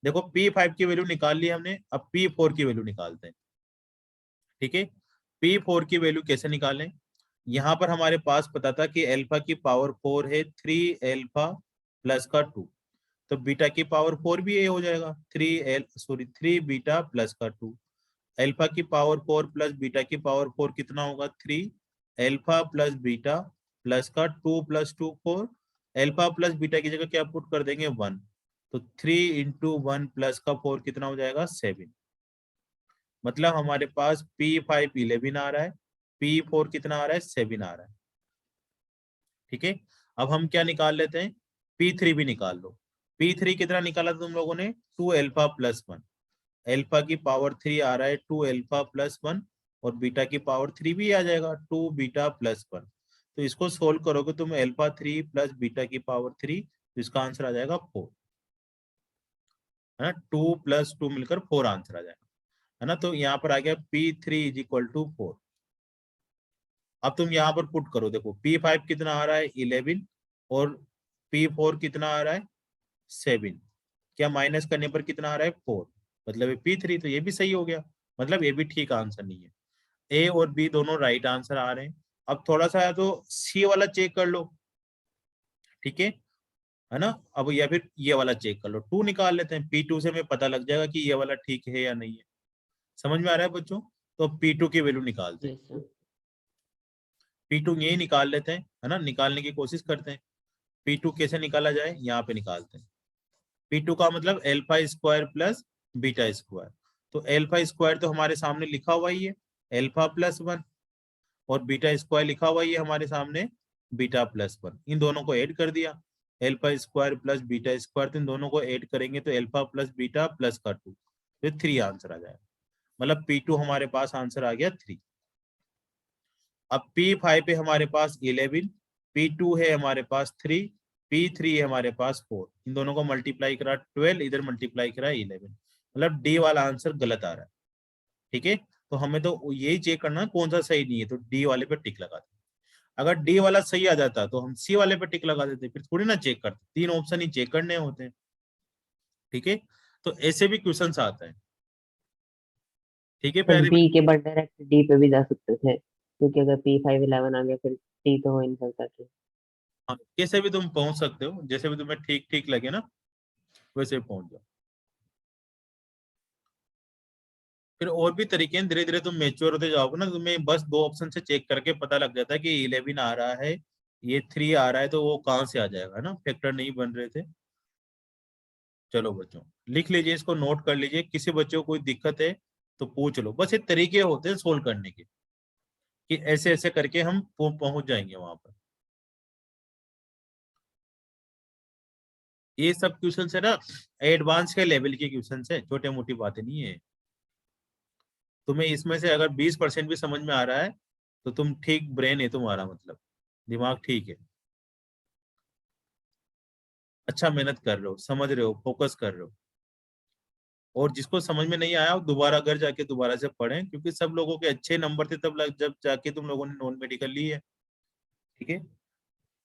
A: देखो P5 की वैल्यू निकाल ली हमने, अब P4 की वैल्यू निकालते हैं। ठीक है, P4 की वैल्यू कैसे निकालें, यहाँ पर हमारे पास पता था कि एल्फा की पावर 4 है 3 एल्फा प्लस का 2, तो बीटा की पावर 4 भी ये हो जाएगा, 3 बीटा प्लस का 2। एल्फा की पावर 4 प्लस बीटा की पावर 4 कितना होगा, 3 एल्फा प्लस बीटा प्लस का 2 प्लस 2 4, एल्फा प्लस बीटा की जगह क्या पुट कर देंगे, 1, तो 3 इंटू 1 प्लस का 4 कितना हो जाएगा, 7। मतलब हमारे पास P5 11 आ रहा है, P4 कितना आ रहा है, 7 आ रहा है। ठीक है, अब हम क्या निकाल लेते हैं, P3 भी निकाल लो। P3 कितना निकाला था तुम लोगों ने, 2 एल्फा प्लस 1, एल्फा की पावर 3 आ रहा है 2 एल्फा प्लस 1, और बीटा की पावर 3 भी आ जाएगा 2 बीटा प्लस 1। तो इसको सोल्व करोगे तुम, एल्फा 3 प्लस बीटा की पावर 3, तो इसका आंसर आ जाएगा 4, है ना, 2 प्लस 2 मिलकर 4 आंसर आ जाएगा, है ना। तो यहाँ पर आ गया P3 इज इक्वल टू 4। अब तुम यहाँ पर पुट करो, देखो P5 कितना आ रहा है, 11, और P4 कितना आ रहा है, 7, क्या माइनस करने पर कितना आ रहा है, 4, मतलब ये P3, तो ये भी सही हो गया, मतलब ये भी ठीक आंसर नहीं है। ए और बी दोनों राइट आंसर आ रहे हैं। अब थोड़ा सा तो सी वाला चेक कर लो, ठीक है ना, अब या फिर ये वाला चेक कर लो, 2 निकाल लेते हैं, P2 से हमें पता लग जाएगा कि ये वाला ठीक है या नहीं है। समझ में आ रहा है बच्चों, तो P2 की वैल्यू निकालते हैं, P2 यही निकाल लेते हैं, है ना, निकालने की कोशिश करते हैं। P2 कैसे निकाला जाए, यहाँ पे निकालते हैं। P2 का मतलब alpha square plus beta square, तो एल्फा स्क्वायर तो हमारे सामने लिखा हुआ ही है, एल्फा प्लस 1, और बीटा स्क्वायर लिखा हुआ ही है हमारे सामने, बीटा प्लस 1। इन दोनों को ऐड कर दिया, alpha square plus beta square, तो इन दोनों को ऐड करेंगे तो एल्फा प्लस बीटा प्लस का 2, तो 3 आंसर आ जाएगा, मतलब P2 हमारे पास आंसर आ गया 3। अब P5 पे हमारे पास 11, P2 है हमारे पास 3, P3 है हमारे पास 4, इन दोनों को मल्टीप्लाई करा 12, इधर मल्टीप्लाई करा 11, मतलब डी वाला आंसर गलत आ रहा है। ठीक है, तो हमें तो यही चेक करना कौन सा सही नहीं है, तो डी वाले पे टिक लगा दो। अगर डी वाला सही आ जाता तो हम सी वाले पे टिक लगा देते, फिर थोड़ी ना चेक करते, 3 ऑप्शन ही चेक करने होते हैं। ठीक है, तो ऐसे भी क्वेश्चंस आता है। ठीक है
F: सर
A: प्यारे
F: बी के बाद डायरेक्ट डी पे भी जा सकते थे, क्योंकि अगर P5 11 आ गया फिर डी तो हो ही नहीं सकता थे।
A: हाँ, कैसे भी तुम पहुंच सकते हो, जैसे भी तुम्हें ठीक ठीक लगे ना वैसे पहुंच जाओ। फिर और भी तरीके हैं, धीरे धीरे तुम मेच्योर होते जाओगे ना, तुम्हें बस 2 ऑप्शन से चेक करके पता लग जाता है कि 11 आ रहा है, ये 3 आ रहा है, तो वो कहाँ से आ जाएगा ना, फैक्टर नहीं बन रहे थे। चलो बच्चों लिख लीजिए, इसको नोट कर लीजिए, किसी बच्चे को कोई दिक्कत है तो पूछ लो। बस ये तरीके होते हैं सोल्व करने के, कि ऐसे ऐसे करके हम पहुंच जाएंगे वहां पर। ये सब क्वेश्चन है ना एडवांस के लेवल के क्वेश्चन है, छोटे मोटी बातें नहीं है। तुम्हें इसमें से अगर 20% भी समझ में आ रहा है तो तुम ठीक ब्रेन है तुम्हारा, मतलब दिमाग ठीक है, अच्छा मेहनत कर रहे हो, समझ रहे हो, फोकस कर रहे हो। और जिसको समझ में नहीं आया वो दोबारा घर जाके दोबारा से पढ़ें, क्योंकि सब लोगों के अच्छे नंबर थे तब जब जाके तुम लोगों ने नॉन मेडिकल ली है। ठीक है,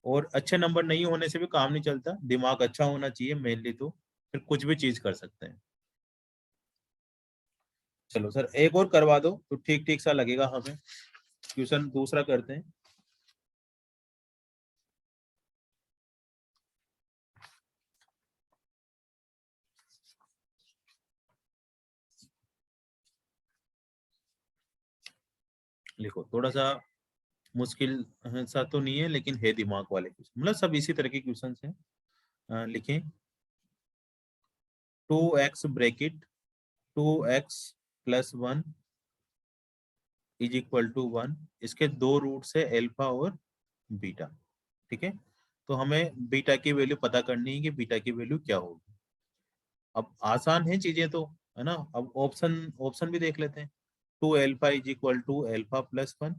A: और अच्छे नंबर नहीं होने से भी काम नहीं चलता, दिमाग अच्छा होना चाहिए मेनली, तो फिर कुछ भी चीज कर सकते हैं। चलो सर एक और करवा दो तो ठीक ठीक सा लगेगा हमें। क्वेश्चन दूसरा करते हैं। लिखो, थोड़ा सा मुश्किल सा तो नहीं है, लेकिन है दिमाग वाले क्वेश्चन, मतलब सब इसी तरह के क्वेश्चन हैं। लिखें 2x ब्रैकेट 2x + 1 = 1, इसके 2 रूट्स है अल्फा और बीटा। ठीक है, तो हमें बीटा की वैल्यू पता करनी है कि बीटा की वैल्यू क्या होगी। अब आसान है चीजें तो, है ना। अब ऑप्शन ऑप्शन भी देख लेते हैं। 2α = अल्फा + 1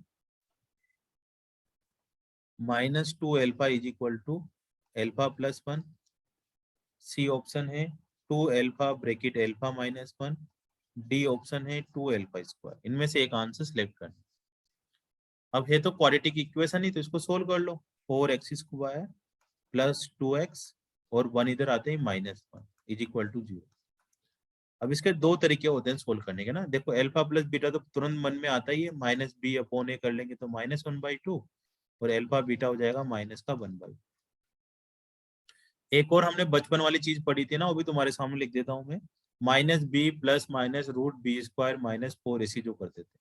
A: -2α = अल्फा + 1। सी ऑप्शन है 2α ब्रैकेट अल्फा -1। डी ऑप्शन है 2α²। इनमें से एक आंसर सिलेक्ट करना। अब है तो क्वाड्रेटिक इक्वेशन ही, तो इसको सोल्व कर लो। 4x² + 2x और 1 इधर आते हैं -1 = 0। अब इसके 2 तरीके होते हैं सोल्व करने के ना। देखो अल्फा + बीटा तो तुरंत मन में आता ही है, -b/a कर लेंगे तो -1/2, और अल्फा बीटा हो जाएगा -1/2। एक और हमने बचपन वाली चीज पढ़ी थी ना, वो भी तुम्हारे सामने लिख देता हूँ मैं। -b + -√b² - 4 ऐसी जो करते थे।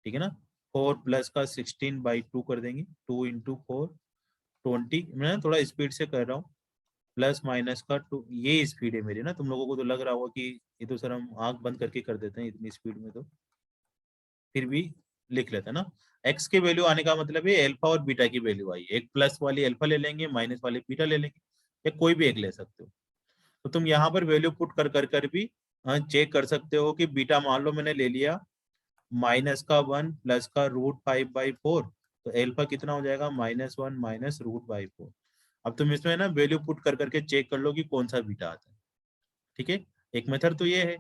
A: ठीक है ना, 4 प्लस का 16/2 कर देंगे, 2 × 4 20। मैं थोड़ा स्पीड से कर रहा हूँ, प्लस माइनस का 2, ये स्पीड है मेरी ना। तुम लोगों को तो लग रहा होगा कि ये तो सर हम आंख बंद करके कर देते हैं इतनी स्पीड में, तो फिर भी लिख लेते हैं ना। एक्स की वैल्यू आने का मतलब है अल्फा और बीटा की वैल्यू आई। एक प्लस वाली अल्फा ले लेंगे, माइनस वाली बीटा ले लेंगे, या कोई भी एक ले सकते हो। तो तुम यहाँ पर वैल्यू पुट कर भी चेक कर सकते हो कि बीटा मान लो मैंने ले लिया -1 प्लस का √5/4, तो अल्फा कितना हो जाएगा -1 - √5/4। अब तुम इसमें ना वैल्यू पुट करके चेक कर लो कि कौन सा बीटा आता है। ठीक है, एक मेथड तो ये है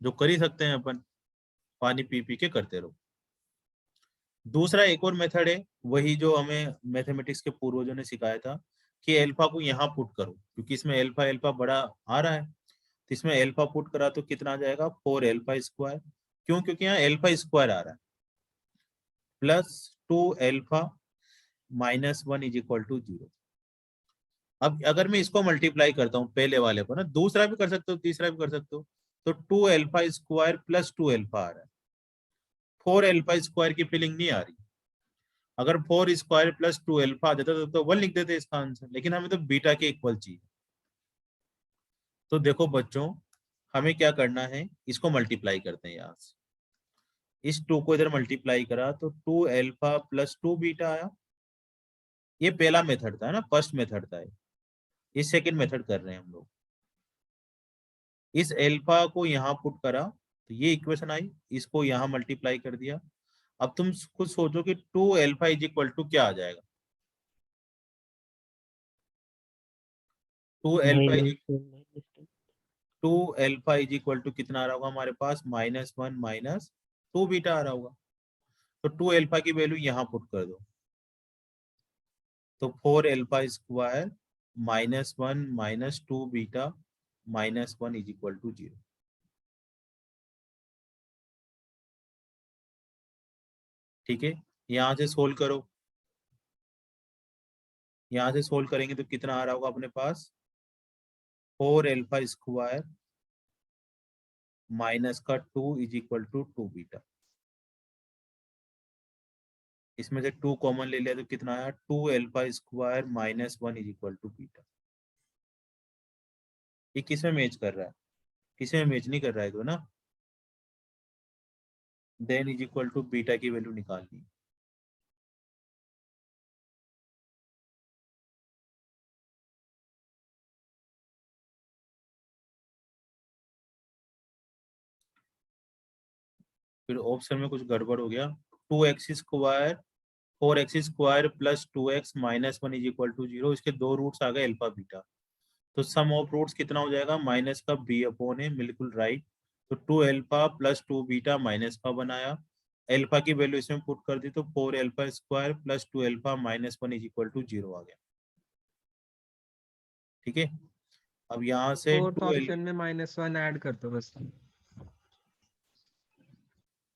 A: जो कर ही सकते हैं अपन, पानी पी पी के करते रहो। दूसरा एक और मेथड है, वही जो हमें मैथमेटिक्स के पूर्वजों ने सिखाया था, कि अल्फा को यहाँ पुट करो, क्योंकि इसमें अल्फा अल्फा बड़ा आ रहा है, तो इसमें अल्फा पुट करा तो कितना आ जाएगा 4α²। क्यों? क्योंकि यहाँ α² आ रहा है, +2α -1 = 0। अब अगर मैं इसको मल्टीप्लाई करता हूँ पहले वाले को ना, दूसरा भी कर सकते हो, तीसरा भी कर सकते हो, तो 2α² + 2α आ रहा है। 4α² की फीलिंग नहीं आ रही। अगर 4² + 2α आ जाता तो 1 लिख देते इसका आंसर, लेकिन हमें तो बीटा के इक्वल चाहिए। तो देखो बच्चों, हमें क्या करना है, इसको मल्टीप्लाई करते हैं यहाँ से। इस 2 को इधर मल्टीप्लाई करा तो 2α + 2β आया। ये पहला मेथड था ना, फर्स्ट मेथड था। ये सेकंड मेथड कर रहे हैं हम लोग। इस अल्फा को यहाँ पुट करा तो ये इक्वेशन आई, इसको यहाँ मल्टीप्लाई कर दिया। अब तुम खुद सोचो कि 2α = क्या आ जाएगा। 2α कितना आ रहा होगा हमारे पास, -1 - 2β आ रहा होगा। तो 2α की वैल्यू यहाँ पुट कर दो, तो 4 alpha square -1 -2 beta -1 is equal to 0। ठीक है, यहां से सोल्व करो। यहां से सोल्व करेंगे तो कितना आ रहा होगा अपने पास, 4 अल्फा स्क्वायर माइनस का 2 इज इक्वल टू 2 बीटा। इसमें से 2 कॉमन ले लिया तो कितना आया, 2 alpha square -1 is equal to beta. ये किस में मैच कर रहा है, किसी में मैच नहीं कर रहा है तो ना। Then is equal to beta की वैल्यू निकालनी। फिर ऑप्शन में कुछ गड़बड़ हो गया। 2x square 4x square plus 2x -1 is equal to 0। इसके दो रूट्स आ गए अल्फा बीटा, तो सम ऑफ रूट्स कितना हो जाएगा, माइनस का b अपॉन है, बिल्कुल राइट। तो 2 अल्फा प्लस 2 बीटा माइनस का बनाया, अल्फा की वैल्यू इसमें पुट कर दी तो 4 alpha square plus 2 alpha -1 is equal to 0 आ गया। ठीक है, अब यहाँ से
E: फोर्थ ऑप्शन में -1 ऐड कर दो बस।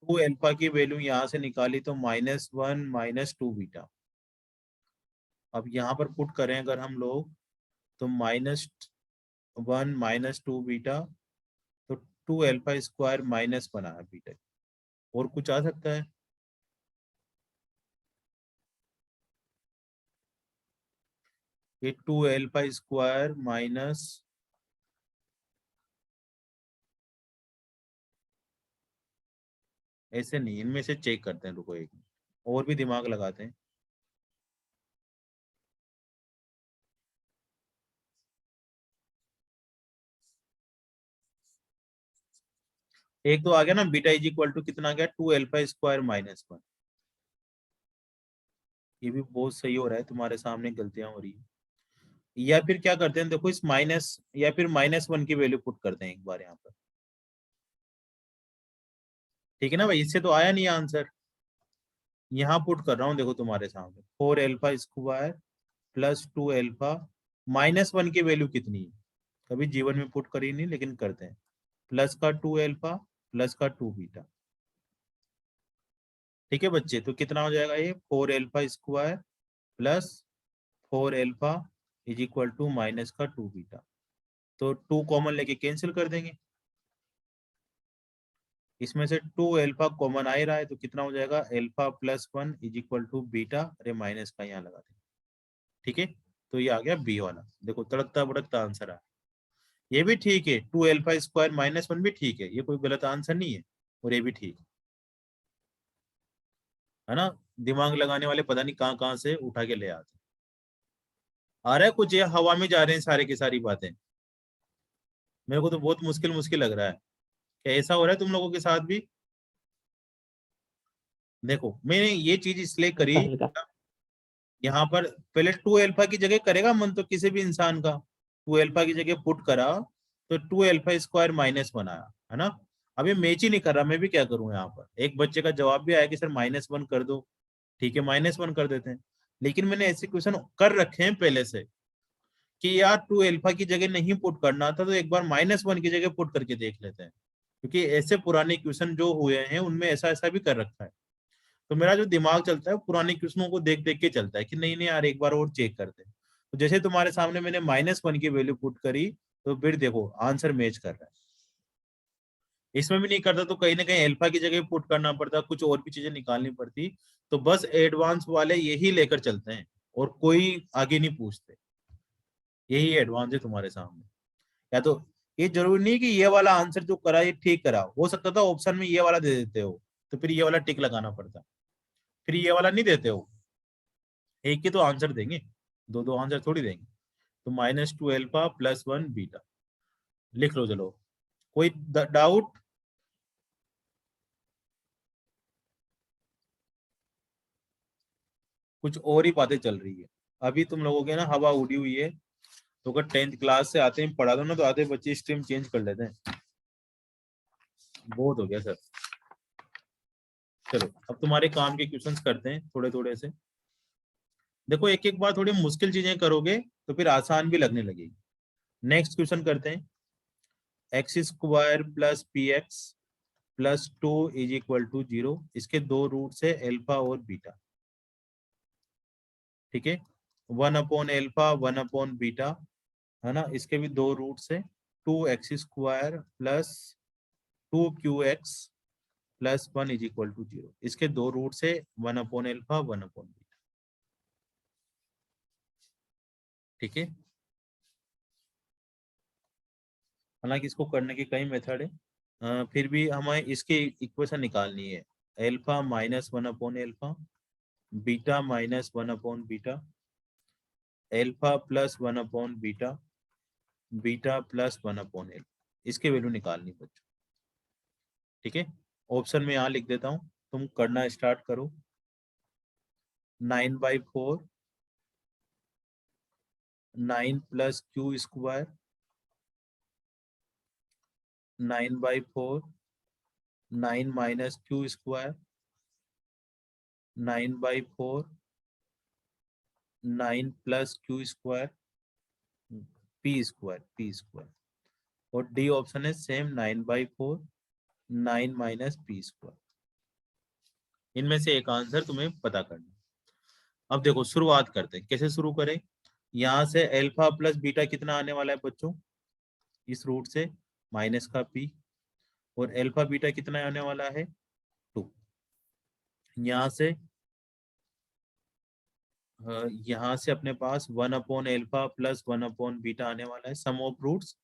A: 2 अल्फा की वैल्यू यहाँ से निकाली तो -1 -2 बीटा। अब यहाँ पर पुट करें अगर हम लोग तो -1 -2 बीटा, तो 2 अल्फा स्क्वायर -1 आया बीटा। और कुछ आ सकता है, ये 2 अल्फा स्क्वायर माइनस ऐसे नहीं, इनमें से चेक करते हैं, रुको एक मिनट, और भी दिमाग लगाते हैं। एक तो आ गया ना बीटा इज इक्वल टू कितना आ गया, 2 अल्फा स्क्वायर -1। ये भी बहुत सही हो रहा है, तुम्हारे सामने गलतियां हो रही है। या फिर क्या करते हैं, देखो इस माइनस या फिर -1 की वैल्यू पुट करते हैं एक बार यहाँ पर। ठीक है ना भाई, इससे तो आया नहीं आंसर, यहाँ पुट कर रहा हूँ, देखो तुम्हारे सामने 4 अल्फा स्क्वायर प्लस 2 अल्फा -1 की वैल्यू कितनी है, कभी जीवन में पुट करी नहीं लेकिन करते हैं, प्लस का 2 अल्फा प्लस का 2 बीटा। ठीक है बच्चे, तो कितना हो जाएगा ये, 4 alpha square plus 4 alpha is equal to minus का 2 बीटा। तो 2 कॉमन लेके कैंसिल कर देंगे, इसमें से 2 अल्फा कॉमन आ ही रहा है तो कितना हो जाएगा, alpha plus 1 is equal to beta. अरे माइनस का यहाँ लगा देंगे। ठीक है, तो ये आ गया बी वाला, देखो तड़कता भड़कता आंसर आ। ये भी ठीक है, 2 अल्फा स्क्वायर -1 भी ठीक है, ये कोई गलत आंसर नहीं है, और ये भी ठीक है ना। दिमाग लगाने वाले पता नहीं कहाँ कहाँ से उठा के ले आते। आ रहा है कुछ, ये हवा में जा रहे हैं सारे की सारी बातें। मेरे को तो बहुत मुश्किल मुश्किल लग रहा है, क्या ऐसा हो रहा है तुम लोगों के साथ भी। देखो मैंने ये चीज इसलिए करी,
F: हल्का।
A: यहाँ पर पहले 2 अल्फा की जगह करेगा मन तो किसी भी इंसान का, 2 अल्फा की जगह पुट करा तो 2 अल्फा स्क्वायर -1 आया, है ना। अब ये मैच ही नहीं कर रहा, मैं भी क्या करूं, यहाँ पर एक बच्चे का जवाब भी आया कि सर -1 कर दो, ठीक है -1 कर देते हैं। लेकिन मैंने ऐसे क्वेश्चन कर रखे हैं पहले से कि यार 2 अल्फा की जगह नहीं पुट करना था तो एक बार -1 की जगह पुट करके देख लेते हैं, क्योंकि ऐसे पुराने क्वेश्चन जो हुए हैं उनमें ऐसा ऐसा भी कर रखा है। तो मेरा जो दिमाग चलता है पुराने क्वेश्चनों को देख देख के चलता है कि नहीं नहीं यार एक बार और चेक करते हैं। तो जैसे तुम्हारे सामने मैंने -1 की वैल्यू पुट करी तो फिर देखो आंसर मैच कर रहा है। इसमें भी नहीं करता तो कहीं ना कहीं अल्फा की जगह पुट करना पड़ता, कुछ और भी चीजें निकालनी पड़ती। तो बस एडवांस वाले यही लेकर चलते हैं और कोई आगे नहीं पूछते, यही एडवांस है तुम्हारे सामने। या तो ये जरूरी नहीं कि ये वाला आंसर जो करा ये ठीक करा, हो सकता था ऑप्शन में ये वाला दे देते हो तो फिर ये वाला टिक लगाना पड़ता, फिर ये वाला नहीं देते हो, एक ही तो आंसर देंगे, दो दो आंसर थोड़ी देंगे। तो -2 अल्फा प्लस 1 बीटा लिख लो। चलो कोई डाउट, कुछ और ही बातें चल रही है अभी तुम लोगों के ना, हवा उड़ी हुई है। तो अगर 10th क्लास से आते हैं पढ़ा दो ना तो आधे बच्चे स्ट्रीम चेंज कर लेते हैं, बहुत हो गया सर। चलो अब तुम्हारे काम के क्वेश्चंस करते हैं थोड़े थोड़े से। देखो एक एक बार थोड़ी मुश्किल चीजें करोगे तो फिर आसान भी लगने लगेगी। नेक्स्ट क्वेश्चन करते हैं। X square plus p x plus 2 is equal to 0। इसके दो रूट्स है एल्फा और बीटा। ठीक है, 1 अपॉन एल्फा 1 अपॉन बीटा है ना। इसके भी दो रूट्स है 2x square plus 2qx plus 1 is equal to 0। इसके दो रूट्स है 1 अपॉन एल्फा 1 अपॉन बीटा। ठीक है, हालांकि इसको करने के कई मेथड है, फिर भी हमें इसकी इक्वेशन निकालनी है। Alpha minus 1 upon alpha, beta minus 1 upon beta, alpha plus 1 upon beta, beta plus 1 upon alpha. इसकी वैल्यू निकालनी बच्चों। ठीक है, ऑप्शन में यहाँ लिख देता हूँ, तुम करना स्टार्ट करो। 9/4, 9 plus Q square, 9/4, 9 minus Q square, 9/4, 9 plus Q square, P square और डी ऑप्शन है सेम 9/4, 9 माइनस पी स्क्वायर। इनमें से एक आंसर तुम्हें पता करना। अब देखो शुरुआत करते हैं, कैसे शुरू करें। यहाँ से एल्फा प्लस बीटा कितना आने वाला है बच्चों, इस रूट से माइनस का पी, और एल्फा बीटा कितना आने वाला है 2। यहाँ से अपने पास 1 upon alpha plus 1 upon beta आने वाला है, सम ऑफ रूट्स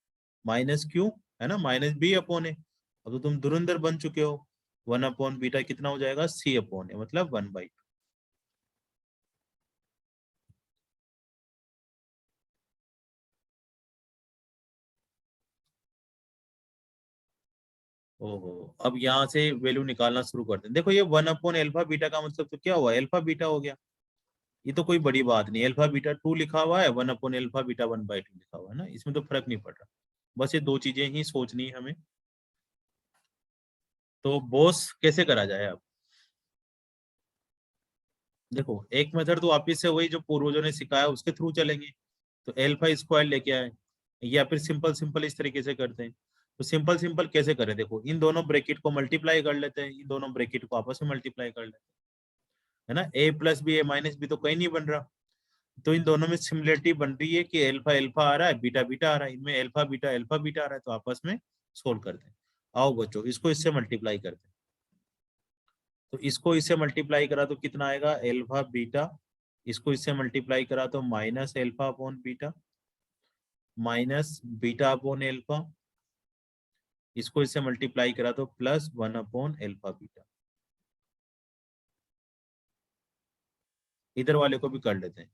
A: माइनस क्यू है ना, माइनस बी अपॉन है। अब तो तुम धुरंधर बन चुके हो। 1 अपॉन बीटा कितना हो जाएगा, सी अपॉन है, मतलब 1/2। ओहो, अब यहाँ से वैल्यू निकालना शुरू करते हैं। देखो ये 1 अपॉन एल्फा बीटा का मतलब तो क्या हुआ, एल्फा बीटा हो गया। ये तो कोई बड़ी बात नहीं, एल्फा बीटा 2 लिखा हुआ है, 1 अपॉन एल्फा बीटा 1/2 लिखा हुआ है ना, इसमें तो फर्क नहीं पड़ रहा। बस ये दो चीजें ही सोचनी है हमें। तो बॉस कैसे करा जाए अब। देखो एक मेथड तो वापिस से वही जो पूर्वजों ने सिखाया उसके थ्रू चलेंगे। तो एल्फा स्क्वायर लेके आए, या फिर सिंपल सिंपल इस तरीके से करते हैं। तो सिंपल सिंपल कैसे करें, देखो इन दोनों ब्रैकेट को मल्टीप्लाई कर लेते हैं, इन दोनों ब्रैकेट को आपस में मल्टीप्लाई कर लेते हैं, है ना। ए प्लस बी ए माइनस बी तो कहीं नहीं बन रहा, तो इन दोनों में सिमिलरिटी बन रही है कि एल्फा एल्फा आ रहा है, बीटा बीटा आ रहा है। इनमें एल्फा बीटा आ रहा है, तो आपस में सोल्व करते हैं। आओ बच्चों इसको इससे मल्टीप्लाई करते हैं। तो इसको इससे मल्टीप्लाई करा तो कितना आएगा, एल्फा बीटा। इसको इससे मल्टीप्लाई करा तो minus alpha upon beta, minus beta upon alpha. इसको इससे मल्टीप्लाई करा तो प्लस 1 अपॉन एल्फा बीटा। इधर वाले को भी कर लेते हैं।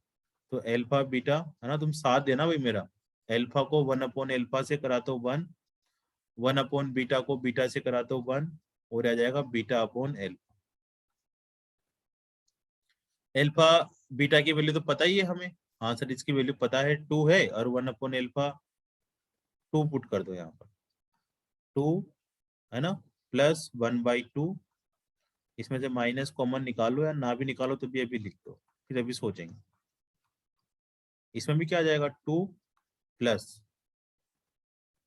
A: तो एल्फा बीटा है ना, तुम साथ देना भाई मेरा। एल्फा को 1 अपॉन एल्फा से करा तो 1, 1 अपॉन बीटा को बीटा से करा तो 1, और आ जाएगा beta upon alpha. Alpha beta की वैल्यू तो पता ही है हमें। हाँ सर इसकी वैल्यू पता है 2 है, और 1 अपॉन एल्फा 2 पुट कर दो यहाँ पर, 2 है ना, प्लस 1/2। इसमें से माइनस कॉमन निकालो या ना भी निकालो तो भी अभी लिख दो, फिर अभी सोचेंगे। इसमें भी क्या आ जाएगा 2 प्लस,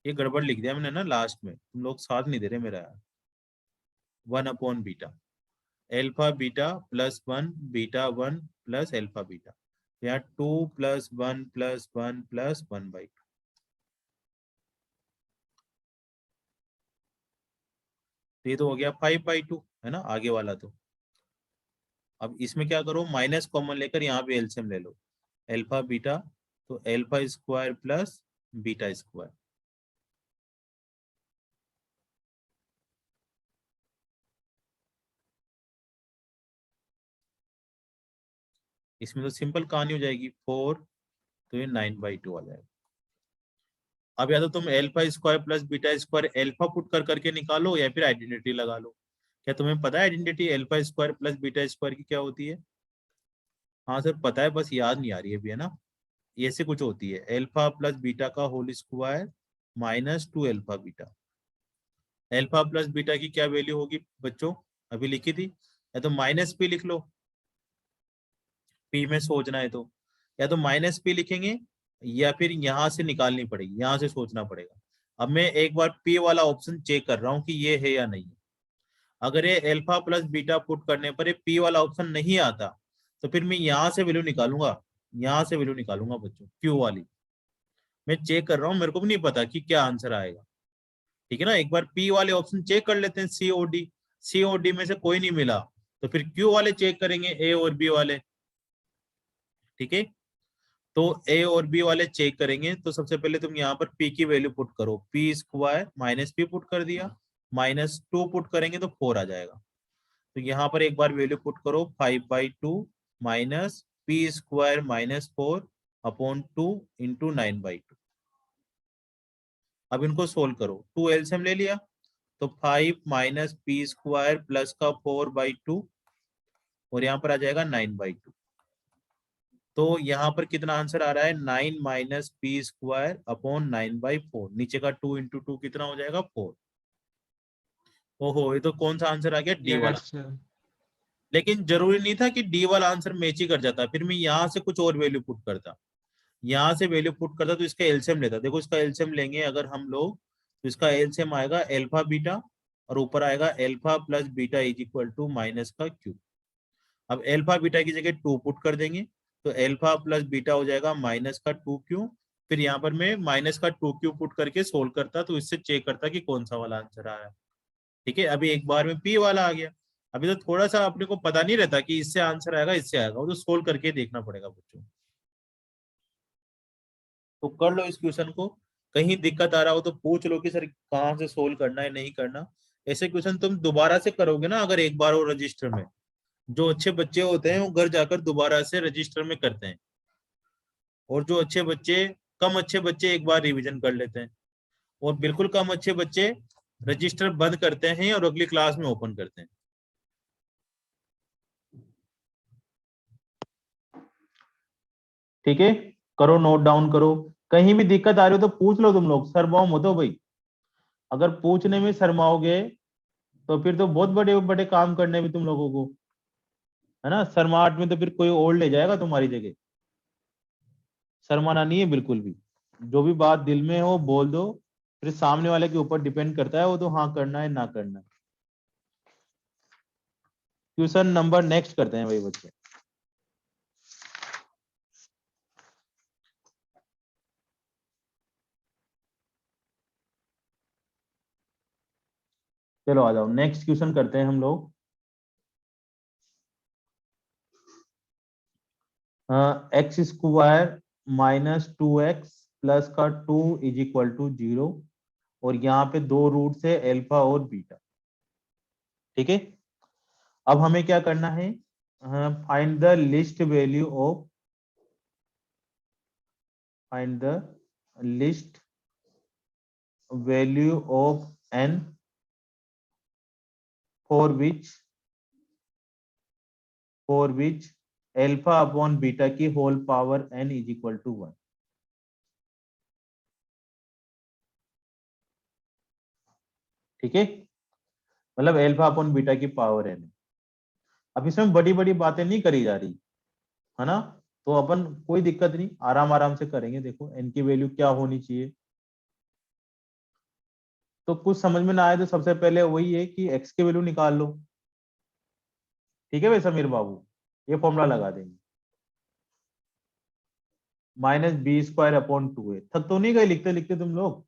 A: ये गड़बड़ लिख दिया मैंने ना लास्ट में, तुम लोग साथ नहीं दे रहे मेरा यार। 1 upon beta, alpha beta plus 1 beta 1 plus alpha beta, यहाँ 2 प्लस 1 प्लस 1 प्लस 1/2। तो ये तो हो गया 5/2 है ना, आगे वाला तो। अब इसमें क्या करो, माइनस कॉमन लेकर यहाँ पे एलसीएम ले लो। एल्फा बीटा, तो alpha square plus beta square. इसमें तो सिंपल कहानी हो जाएगी 4, तो ये 9/2 आ जाएगा। अब या तो तुम alpha square plus beta square alpha put कर करके निकालो, या फिर आइडेंटिटी लगा लो। क्या तुम्हें पता है identity alpha square plus beta square की क्या होती है। हाँ सर पता है, बस याद नहीं आ रही है अभी, है ना। ऐसे कुछ होती है, एल्फा प्लस बीटा का whole square minus 2 alpha beta. Alpha plus beta की क्या वैल्यू होगी बच्चों, अभी लिखी थी, या तो माइनस पी लिख लो, पी में सोचना है तो या तो माइनस पी लिखेंगे या फिर यहाँ से निकालनी पड़ेगी, यहाँ से सोचना पड़ेगा। अब मैं एक बार पी वाला ऑप्शन चेक कर रहा हूँ कि ये है या नहीं है। अगर ये अल्फा प्लस बीटा पुट करने पर ये पी वाला ऑप्शन नहीं आता तो फिर मैं यहाँ से वैल्यू निकालूंगा, यहाँ से वैल्यू निकालूंगा बच्चों, क्यू वाली। मैं चेक कर रहा हूँ, मेरे को भी नहीं पता कि क्या आंसर आएगा, ठीक है ना। एक बार पी वाले ऑप्शन चेक कर लेते हैं, सीओडी, सीओडी में से कोई नहीं मिला तो फिर क्यू वाले चेक करेंगे, ए और बी वाले, ठीक है। तो ए और बी वाले चेक करेंगे तो सबसे पहले तुम यहाँ पर पी की वैल्यू पुट करो, P square minus P put कर दिया, -2 पुट करेंगे तो 4 आ जाएगा। तो यहाँ पर एक बार वैल्यू पुट करो, 5/2 minus P square -4 upon 2 into 9/2। अब इनको सोल्व करो, 2 एलसीएम ले लिया तो 5 माइनस पी स्क्वायर प्लस का 4/2 और यहाँ पर आ जाएगा 9/2। तो यहाँ पर कितना आंसर आ रहा है, 9 माइनस पी स्क्वायर अपॉन 9/4। नीचे का 2 इंटू 2 कितना हो जाएगा, 4। ओहो, ये तो कौन सा आंसर आ गया, डी वाला।
E: Yes, sir.
A: लेकिन जरूरी नहीं था कि डी वाला आंसर मैच ही कर जाता, फिर मैं यहाँ से कुछ और वैल्यू पुट करता, यहाँ से वैल्यू पुट करता तो इसका एलसीएम लेता। देखो इसका एलसीएम लेंगे अगर हम लोग तो इसका एलसीएम आएगा अल्फा बीटा और ऊपर आएगा alpha plus beta is equal to minus का क्यू। अब अल्फा बीटा की जगह 2 पुट कर देंगे तो अल्फा प्लस बीटा हो जाएगा माइनस का 2q। फिर यहाँ पर मैं माइनस का 2q पुट करके सोल्व करता तो इससे चेक करता कि कौन सा वाला आंसर आ रहा है, ठीक है। अभी एक बार में पी वाला आ गया। अभी तो थोड़ा सा अपने को पता नहीं रहता कि इससे आंसर आएगा इससे आएगा, वो तो सोल्व करके देखना पड़ेगा बच्चों। तो कर लो इस क्वेश्चन को, कहीं दिक्कत आ रहा हो तो पूछ लो कि सर कहाँ से सोल्व करना है, नहीं करना। ऐसे क्वेश्चन तुम दोबारा से करोगे ना अगर एक बार वो रजिस्टर में, जो अच्छे बच्चे होते हैं वो घर जाकर दोबारा से रजिस्टर में करते हैं, और जो अच्छे बच्चे, कम अच्छे बच्चे एक बार रिवीजन कर लेते हैं, और बिल्कुल कम अच्छे बच्चे रजिस्टर बंद करते हैं और अगली क्लास में ओपन करते हैं। ठीक है, करो, नोट डाउन करो। कहीं भी दिक्कत आ रही हो तो पूछ लो तुम लोग, शर्माओ मत हो भाई। अगर पूछने में शर्माओगे तो फिर तो बहुत बड़े बड़े काम करने भी तुम लोगों को, है ना। शर्माहट में तो फिर कोई और ले जाएगा तुम्हारी जगह। शर्माना नहीं है बिल्कुल भी, जो भी बात दिल में हो बोल दो, फिर सामने वाले के ऊपर डिपेंड करता है वो तो हाँ करना है ना करना है। क्वेश्चन नंबर नेक्स्ट करते हैं भाई बच्चे। चलो आ जाओ, नेक्स्ट क्वेश्चन करते हैं हम लोग। एक्स स्क्वायर -2x प्लस का 2 इज इक्वल टू 0 और यहाँ पे 2 रूट है अल्फा और बीटा, ठीक है। अब हमें क्या करना है, find the least value of, find the least value of n for which alpha upon beta की whole power n is equal to 1। ठीक है, मतलब अल्फा अपॉन बीटा की पावर n। अब इसमें बड़ी बड़ी बातें नहीं करी जा रही, है ना। तो अपन कोई दिक्कत नहीं, आराम आराम से करेंगे। देखो n की वैल्यू क्या होनी चाहिए, तो कुछ समझ में ना आए तो सबसे पहले वही है कि x की वैल्यू निकाल लो, ठीक है भाई समीर बाबू, ये फॉर्मूला लगा देंगे। -b² upon 2a। थक तो नहीं गए लिखते लिखते तुम लोग,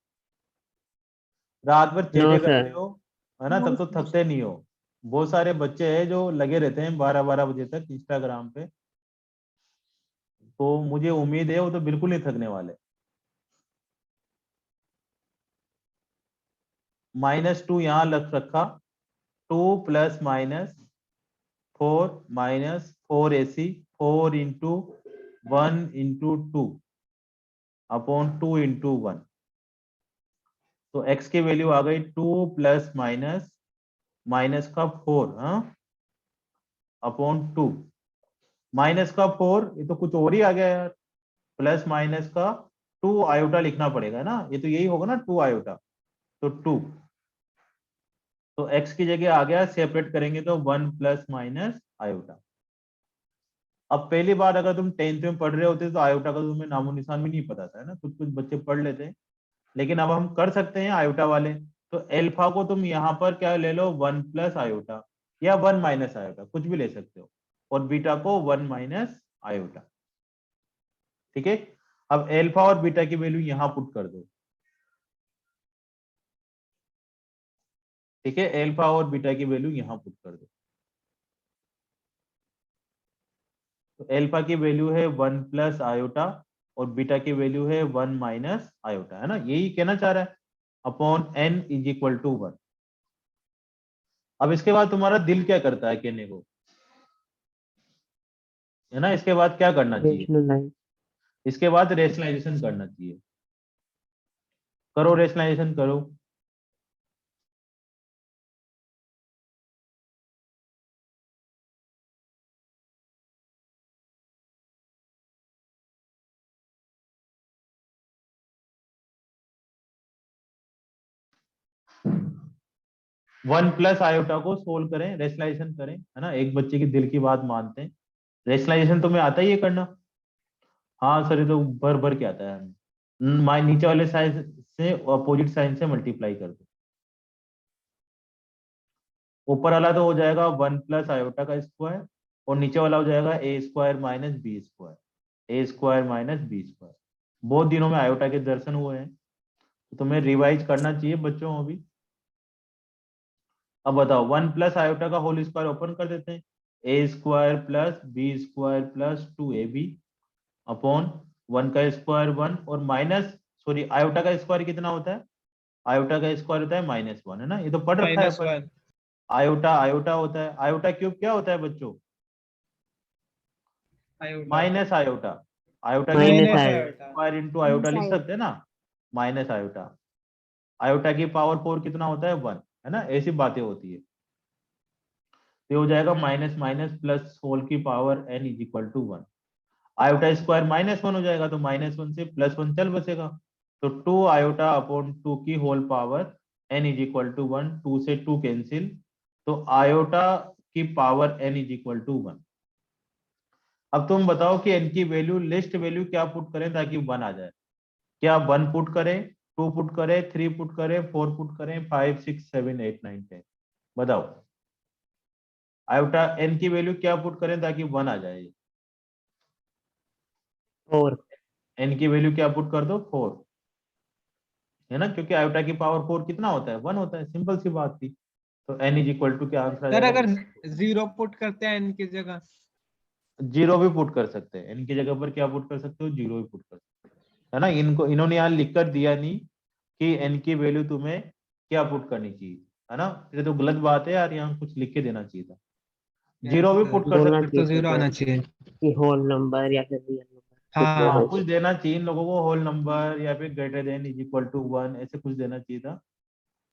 A: रात भर
F: नो
A: चेटे करते
F: सर।
A: हो, है ना, तब तो थकते नहीं हो। बहुत सारे बच्चे हैं जो लगे रहते हैं 12-12 बजे तक इंस्टाग्राम पे, तो मुझे उम्मीद है वो तो बिल्कुल नहीं थकने वाले। -2 यहाँ लग रखा, 2 + -4 -4ac 4 into 1 into 2 upon 2 into 1। तो x की वैल्यू आ गई 2 + माइनस का 4 अपॉन 2, माइनस का 4, ये तो कुछ और ही आ गया यार, प्लस माइनस का 2 आयोटा लिखना पड़ेगा ना, ये तो यही होगा ना 2 आयोटा, तो 2। तो x की जगह आ गया, सेपरेट करेंगे तो 1 + आयोटा। अब पहली बार अगर तुम 10th में पढ़ रहे होते तो आयोटा का तुम्हें नामो निशान भी नहीं पता था, है ना, कुछ कुछ बच्चे पढ़ लेते हैं, लेकिन अब हम कर सकते हैं आयोटा वाले। तो एल्फा को तुम यहाँ पर क्या ले लो, 1 प्लस आयोटा या 1 माइनस आयोटा, कुछ भी ले सकते हो, और बीटा को 1 माइनस आयोटा। ठीक है, अब एल्फा और बीटा की वैल्यू यहाँ पुट कर दो। ठीक है, एल्फा और बीटा की वैल्यू यहाँ पुट कर दो। तो एल्फा की वैल्यू है 1 प्लस आयोटा और बीटा की वैल्यू है 1 माइनस आयोटा, है ना, यही कहना चाह रहा है, upon n is equal to 1। अब इसके बाद तुम्हारा दिल क्या करता है कहने को, है ना, इसके बाद क्या करना चाहिए,
F: रेशनलाइज।
A: इसके बाद रेशनलाइजेशन करना चाहिए। करो रेशनलाइजेशन करो। वन प्लस आयोटा को सोल्व करें, रेशनलाइजेशन करें, है ना, एक बच्चे की दिल की बात मानते हैं। रेशनलाइजेशन तुम्हें आता ही है करना? हाँ सर, ये तो भर भर के आता है हमें। नीचे वाले साइन से अपोजिट साइन से मल्टीप्लाई कर दो। ऊपर वाला तो हो जाएगा 1 प्लस आयोटा का स्क्वायर, और नीचे वाला हो जाएगा ए स्क्वायर माइनस बी स्क्वायर, ए स्क्वायर माइनस बी स्क्वायर। बहुत दिनों में आयोटा के दर्शन हुए हैं, तो तुम्हें रिवाइज करना चाहिए बच्चों अभी। अब बताओ, 1 प्लस आयोटा का होल स्क्वायर ओपन कर देते हैं, A square plus B square plus 2ab upon 1 का स्क्वायर 1 और माइनस, सॉरी, आयोटा का स्क्वायर कितना होता है, आयोटा का स्क्वायर होता है -1, है ना, ये तो पढ़ रखा है अपन।
E: -1
A: आयोटा आयोटा होता है, आयोटा क्यूब क्या होता है बच्चों,
E: आयोटा
A: माइनस आयोटा। आयोटा की
F: minus
E: minus
F: iota.
E: Iota
A: square into iota लिख सकते हैं ना, माइनस आयोटा। आयोटा की पावर 4 कितना होता है, 1, है ना, ऐसी बातें होती है। तो ये हो जाएगा माइनस माइनस प्लस होल की power n is equal to 1। Iota square -1 हो जाएगा, तो -1 से +1 चल बसेगा, तो 2 आयोटा अपॉन 2 की whole power n is equal to 1, 2 से 2 कैंसिल, तो आयोटा की power n is equal to 1। अब तुम बताओ कि n की वैल्यू, लिस्ट वैल्यू क्या पुट करें ताकि 1 आ जाए, क्या 1 पुट करें, 2 पुट करें, 3 पुट करें, 4 पुट करें, 5 6 7 8 9 10, बताओ आयोटा n की वैल्यू क्या पुट करें ताकि 1 आ जाए,
F: 4।
A: n की वैल्यू क्या पुट कर दो, 4, है ना, क्योंकि आयोटा की पावर 4 कितना होता है, 1 होता है, सिंपल सी बात थी। तो n इज इक्वल टू क्या आंसर आ
E: सर,
A: जाएगा,
E: अगर 0 पुट करते हैं n की जगह,
A: 0 भी पुट कर सकते हैं, n की जगह पर क्या पुट कर सकते हो, 0 भी पुट कर सकते हो, है ना। इनको इन्होंने यहाँ लिख कर दिया नहीं कि n की वैल्यू तुम्हें क्या पुट करनी चाहिए, है ना, ये तो गलत बात है यार, यहाँ कुछ लिख के देना चाहिए था। 0 भी पुट कर
F: बोलना
A: सकते
E: फिर तो
F: चाहिए था
E: 0
F: सर
E: आना चाहिए।
F: कि होल नंबर या फिर रियल नंबर, कुछ
A: हो,
F: देना
A: हाँ,
E: हाँ,
A: कुछ
F: चाहिए।
A: देना चाहिए इन लोगों को, होल नंबर या फिर greater than is equal to 1, ऐसे कुछ देना चाहिए था,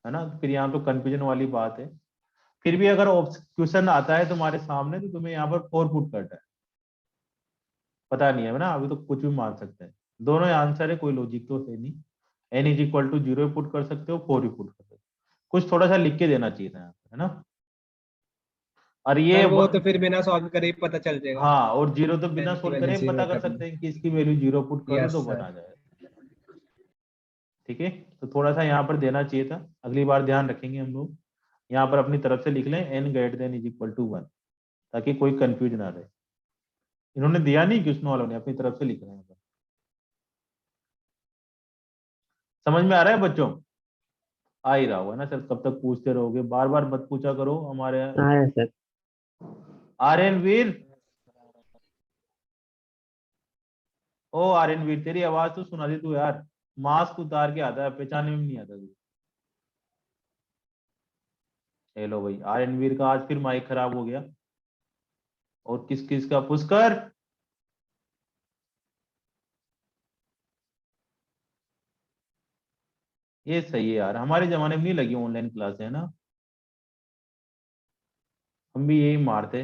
A: है ना, फिर यहाँ तो कंफ्यूजन वाली बात है। फिर भी अगर क्वेश्चन आता है तुम्हारे सामने तो तुम्हें यहाँ पर 4 पुट करना है, पता नहीं है ना, अभी तो कुछ भी मान सकते हैं, दोनों आंसर है, कोई लॉजिक तो है नहीं। n is equal to 0 put कर सकते हो, 4 भी पुट कर सकते हो, कुछ थोड़ा सा लिख के देना चाहिए था यहाँ पर, है ना। और ये
E: सर वो तो फिर बिना सॉल्व करे ही पता चल जाएगा।
A: हाँ, और 0 तो बिना
E: 10 की
A: सोल्व
E: वैल्यू
A: करे पता
E: 0
A: कर
E: करना।
A: सकते हैं कि इसकी वैल्यू 0 पुट कर दो
E: यस
A: तो 1
E: सर।
A: आ जाएगा। ठीक है, तो थोड़ा सा यहाँ पर देना चाहिए था, अगली बार ध्यान रखेंगे हम लोग, यहाँ पर अपनी तरफ से लिख लें n greater than is equal to 1, ताकि कोई कंफ्यूज ना रहे। इन्होंने दिया नहीं, क्वेश्चन वालों ने अपनी तरफ से लिख रहे हैं। समझ में आ रहा है बच्चों? आ ही रहा होगा ना सर, कब तक पूछते रहोगे, बार बार मत पूछा करो हमारे।
F: हाँ सर।
A: आर्यन वीर, ओ आर्यन वीर, तेरी आवाज तो सुना दी तू यार, मास्क उतार के आता है, पहचाने में नहीं आता तू। हेलो भाई, आर्यन वीर का आज फिर माइक खराब हो गया, और किस किस का, पुष्कर, ये सही है यार, हमारे जमाने में नहीं लगी ऑनलाइन क्लास, है ना, हम भी यही मारते।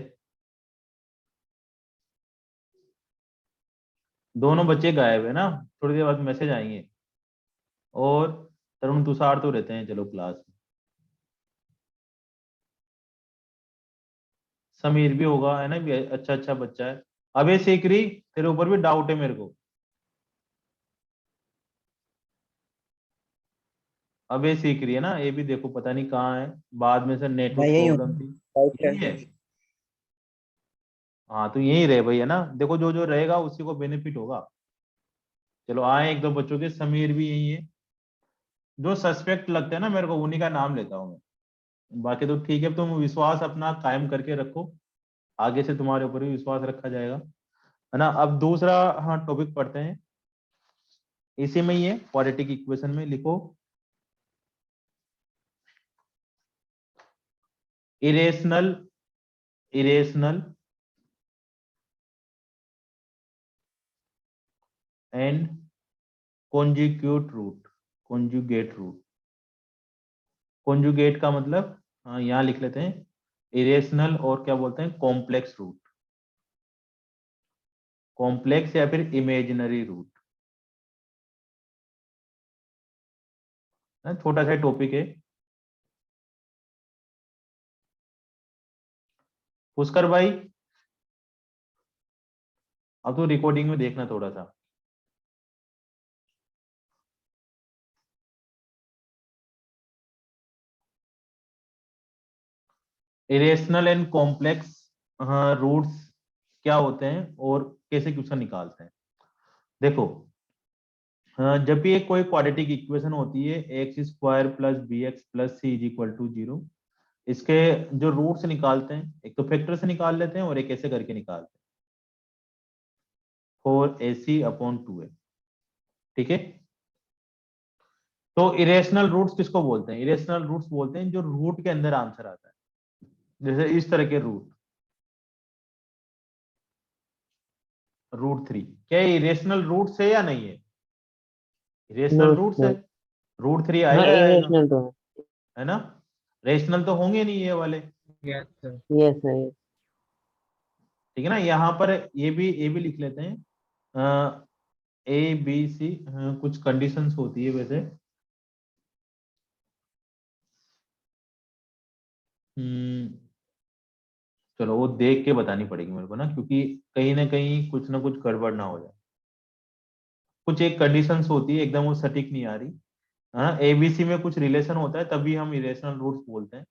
A: दोनों बच्चे गायब है ना, थोड़ी देर बाद मैसेज आएंगे, और तरुण तुषार तो रहते हैं चलो क्लास में, समीर भी होगा, है ना, भी अच्छा अच्छा बच्चा है। अब ये सीख रही, तेरे ऊपर भी डाउट है मेरे को। अब ये सीख रही है ना, ये भी देखो पता नहीं कहाँ है, बाद में से नेटवर्क
D: मैं यही हूँ,
A: प्रॉब्लम थी।
D: डाउट
A: यही है। हाँ तो यही रहे भाई, है ना, देखो जो जो रहेगा उसी को बेनिफिट होगा। चलो आए एक दो बच्चों के, समीर भी यही है। जो सस्पेक्ट लगते हैं ना मेरे को उन्हीं का नाम लेता हूँ मैं, बाकी तो ठीक है, तुम विश्वास अपना कायम करके रखो, आगे से तुम्हारे ऊपर भी विश्वास रखा जाएगा, है ना। अब दूसरा हाँ टॉपिक पढ़ते हैं, इसी में ही है, क्वाड्रेटिक इक्वेशन में लिखो irrational irrational and conjugate root. Conjugate root, conjugate का मतलब हाँ यहाँ लिख लेते हैं इरेशनल और क्या बोलते हैं, कॉम्प्लेक्स रूट, कॉम्प्लेक्स या फिर इमेजिनरी रूट, छोटा सा टॉपिक है। पुष्कर भाई अब तो रिकॉर्डिंग में देखना थोड़ा सा। इरेशनल एंड कॉम्प्लेक्स रूट्स क्या होते हैं और कैसे क्वेश्चन निकालते हैं। देखो जब भी एक कोई क्वाड्रेटिक इक्वेशन होती है, x square plus b x plus c is equal to 0, इसके जो रूट्स निकालते हैं, एक तो फैक्टर से निकाल लेते हैं और एक ऐसे करके निकालते हैं, 4ac/2a, ठीक है। तो इरेशनल रूट्स किसको बोलते हैं, इरेशनल रूट्स बोलते हैं जो रूट के अंदर आंसर आता है, जैसे इस तरह के रूट, √3, क्या ये इरेशनल रूट्स है या नहीं है,
F: नो
A: इरेशनल रूट्स है,
F: सर।
A: √3
F: हाँ
A: आएगा ही आएगा,
F: इरेशनल तो
A: है ना। रेशनल तो होंगे नहीं ये वाले,
E: यस सर।
F: है। Yes sir yes.
A: ठीक है ना। यहाँ पर ये भी लिख लेते हैं, A B C, कुछ कंडीशंस होती है वैसे। हम्म, चलो वो देख के बतानी पड़ेगी मेरे को ना, क्योंकि कहीं ना कुछ गड़बड़ ना हो जाए। कुछ एक कंडीशंस होती है, एकदम वो सटीक नहीं आ रही, है ना। ABC में कुछ रिलेशन होता है तभी हम इरेशनल रूट्स बोलते हैं,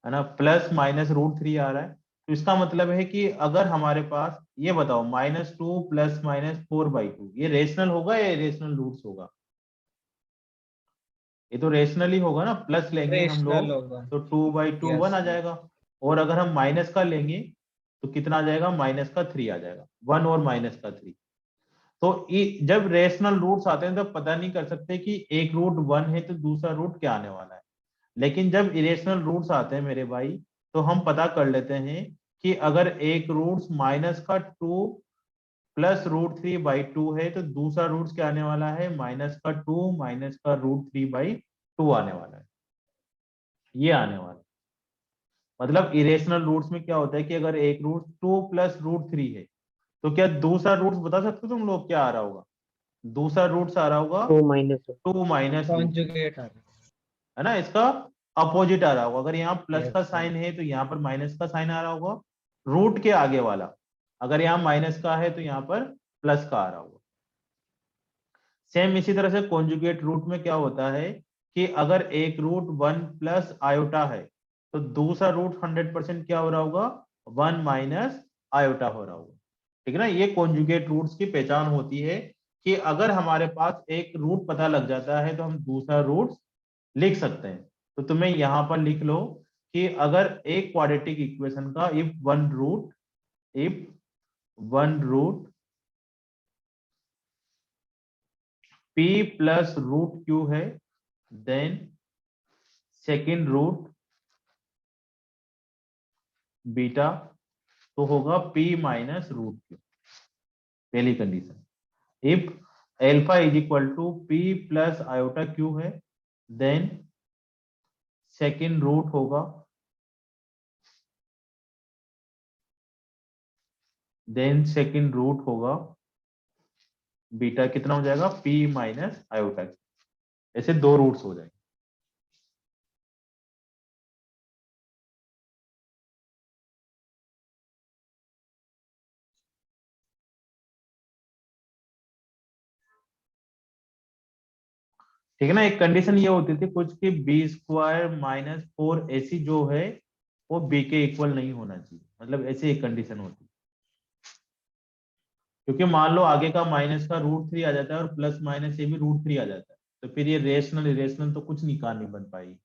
A: है ना। +-√3 आ रहा है, तो इसका मतलब है कि अगर हमारे पास, ये बताओ, -2 +-4/2 ये रेशनल होगा या इरेशनल रूट्स होगा, ये तो रेशनल ही होगा ना, प्लस लेंगे हम
E: रेशनल
A: लोग
E: होगा।
A: तो 2/2
E: यस
A: 1 आ जाएगा, और अगर हम माइनस का लेंगे तो कितना आ जाएगा, -3 आ जाएगा, 1 और -3। तो जब रेशनल रूट्स आते हैं तब पता नहीं कर सकते कि एक रूट 1 है तो दूसरा रूट क्या आने वाला है, लेकिन जब इरेशनल रूट्स आते हैं मेरे भाई, तो हम पता कर लेते हैं कि अगर एक रूट्स -2 +√3/2 है तो दूसरा रूट्स क्या आने वाला है, -2 -√3/2 आने वाला है, ये आने वाला है। मतलब इरेशनल रूट्स में क्या होता है कि अगर एक रूट 2 +√3 है, तो क्या दूसरा रूट्स बता सकते हो तुम लोग क्या आ रहा होगा, दूसरा रूट्स आ रहा होगा
F: 2 -
A: 2 -√3,
E: कॉन्जुगेट आ
A: है ना। इसका अपोजिट आ रहा होगा, अगर यहाँ प्लस
E: यस
A: का
E: सर।
A: साइन है तो यहाँ पर माइनस का साइन आ रहा होगा, रूट के आगे वाला, अगर यहाँ माइनस का है तो यहाँ पर प्लस का आ रहा होगा। सेम इसी तरह से कॉन्जुगेट रूट में क्या होता है कि अगर एक रूट 1 प्लस आयोटा है तो दूसरा रूट 100% क्या हो रहा होगा, 1 माइनस आयोटा हो रहा होगा, ठीक है ना। ये कॉन्जुगेट रूट्स की पहचान होती है कि अगर हमारे पास एक रूट पता लग जाता है तो हम दूसरा रूट लिख सकते हैं। तो तुम्हें यहां पर लिख लो कि अगर एक क्वाड्रेटिक इक्वेशन का if one root p +√q है, देन सेकेंड रूट बीटा तो होगा p -√q, पहली condition. If alpha is equal to p plus iota q है, देन सेकेंड रूट होगा, बीटा कितना हो जाएगा, p माइनस आयोटा, ऐसे दो रूट्स हो जाएंगे। ठीक है ना। एक कंडीशन ये होती थी कुछ कि बी स्क्वायर माइनस 4ac जो है वो बी के इक्वल नहीं होना चाहिए, मतलब ऐसी एक कंडीशन होती है। क्योंकि मान लो आगे का माइनस का √3 आ जाता है और प्लस माइनस ये भी √3 आ जाता है, तो फिर ये रेशनल इरेशनल तो कुछ निकाल नहीं बन पाएगी।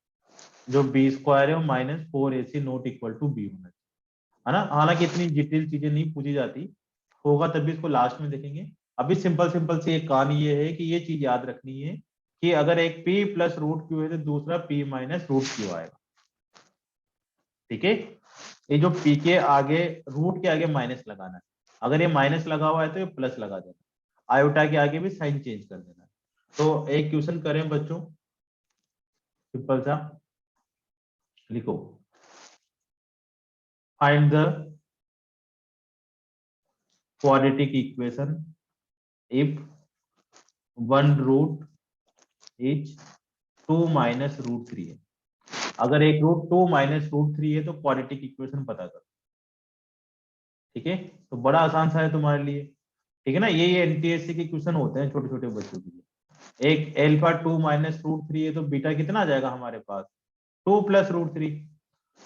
A: जो बी स्क्वायर है वो minus 4ac not equal to b होना चाहिए, है ना। हालांकि इतनी डिटेल चीजें नहीं पूछी जाती, होगा तभी इसको लास्ट में देखेंगे। अभी सिंपल सिंपल सी एक कहानी ये है कि ये चीज याद रखनी है कि अगर एक p प्लस √q है तो दूसरा p माइनस √q आएगा। ठीक है, ये जो p के आगे रूट के आगे माइनस लगाना है, अगर ये माइनस लगा हुआ है तो ये प्लस लगा देना, आयोटा के आगे भी साइन चेंज कर देना। तो एक क्वेश्चन करें बच्चों, सिंपल सा लिखो, find the quadratic equation if one root is 2 minus √3 है। अगर एक रूट 2 माइनस √3 है तो क्वाड्रेटिक इक्वेशन पता करो। ठीक है, तो बड़ा आसान सा है तुम्हारे लिए। ठीक है ना, ये एनटीएससी के क्वेश्चन होते हैं छोटे छोटे बच्चों के लिए। एक एल्फा 2 माइनस √3 है तो बीटा कितना आ जाएगा हमारे पास 2 प्लस √3।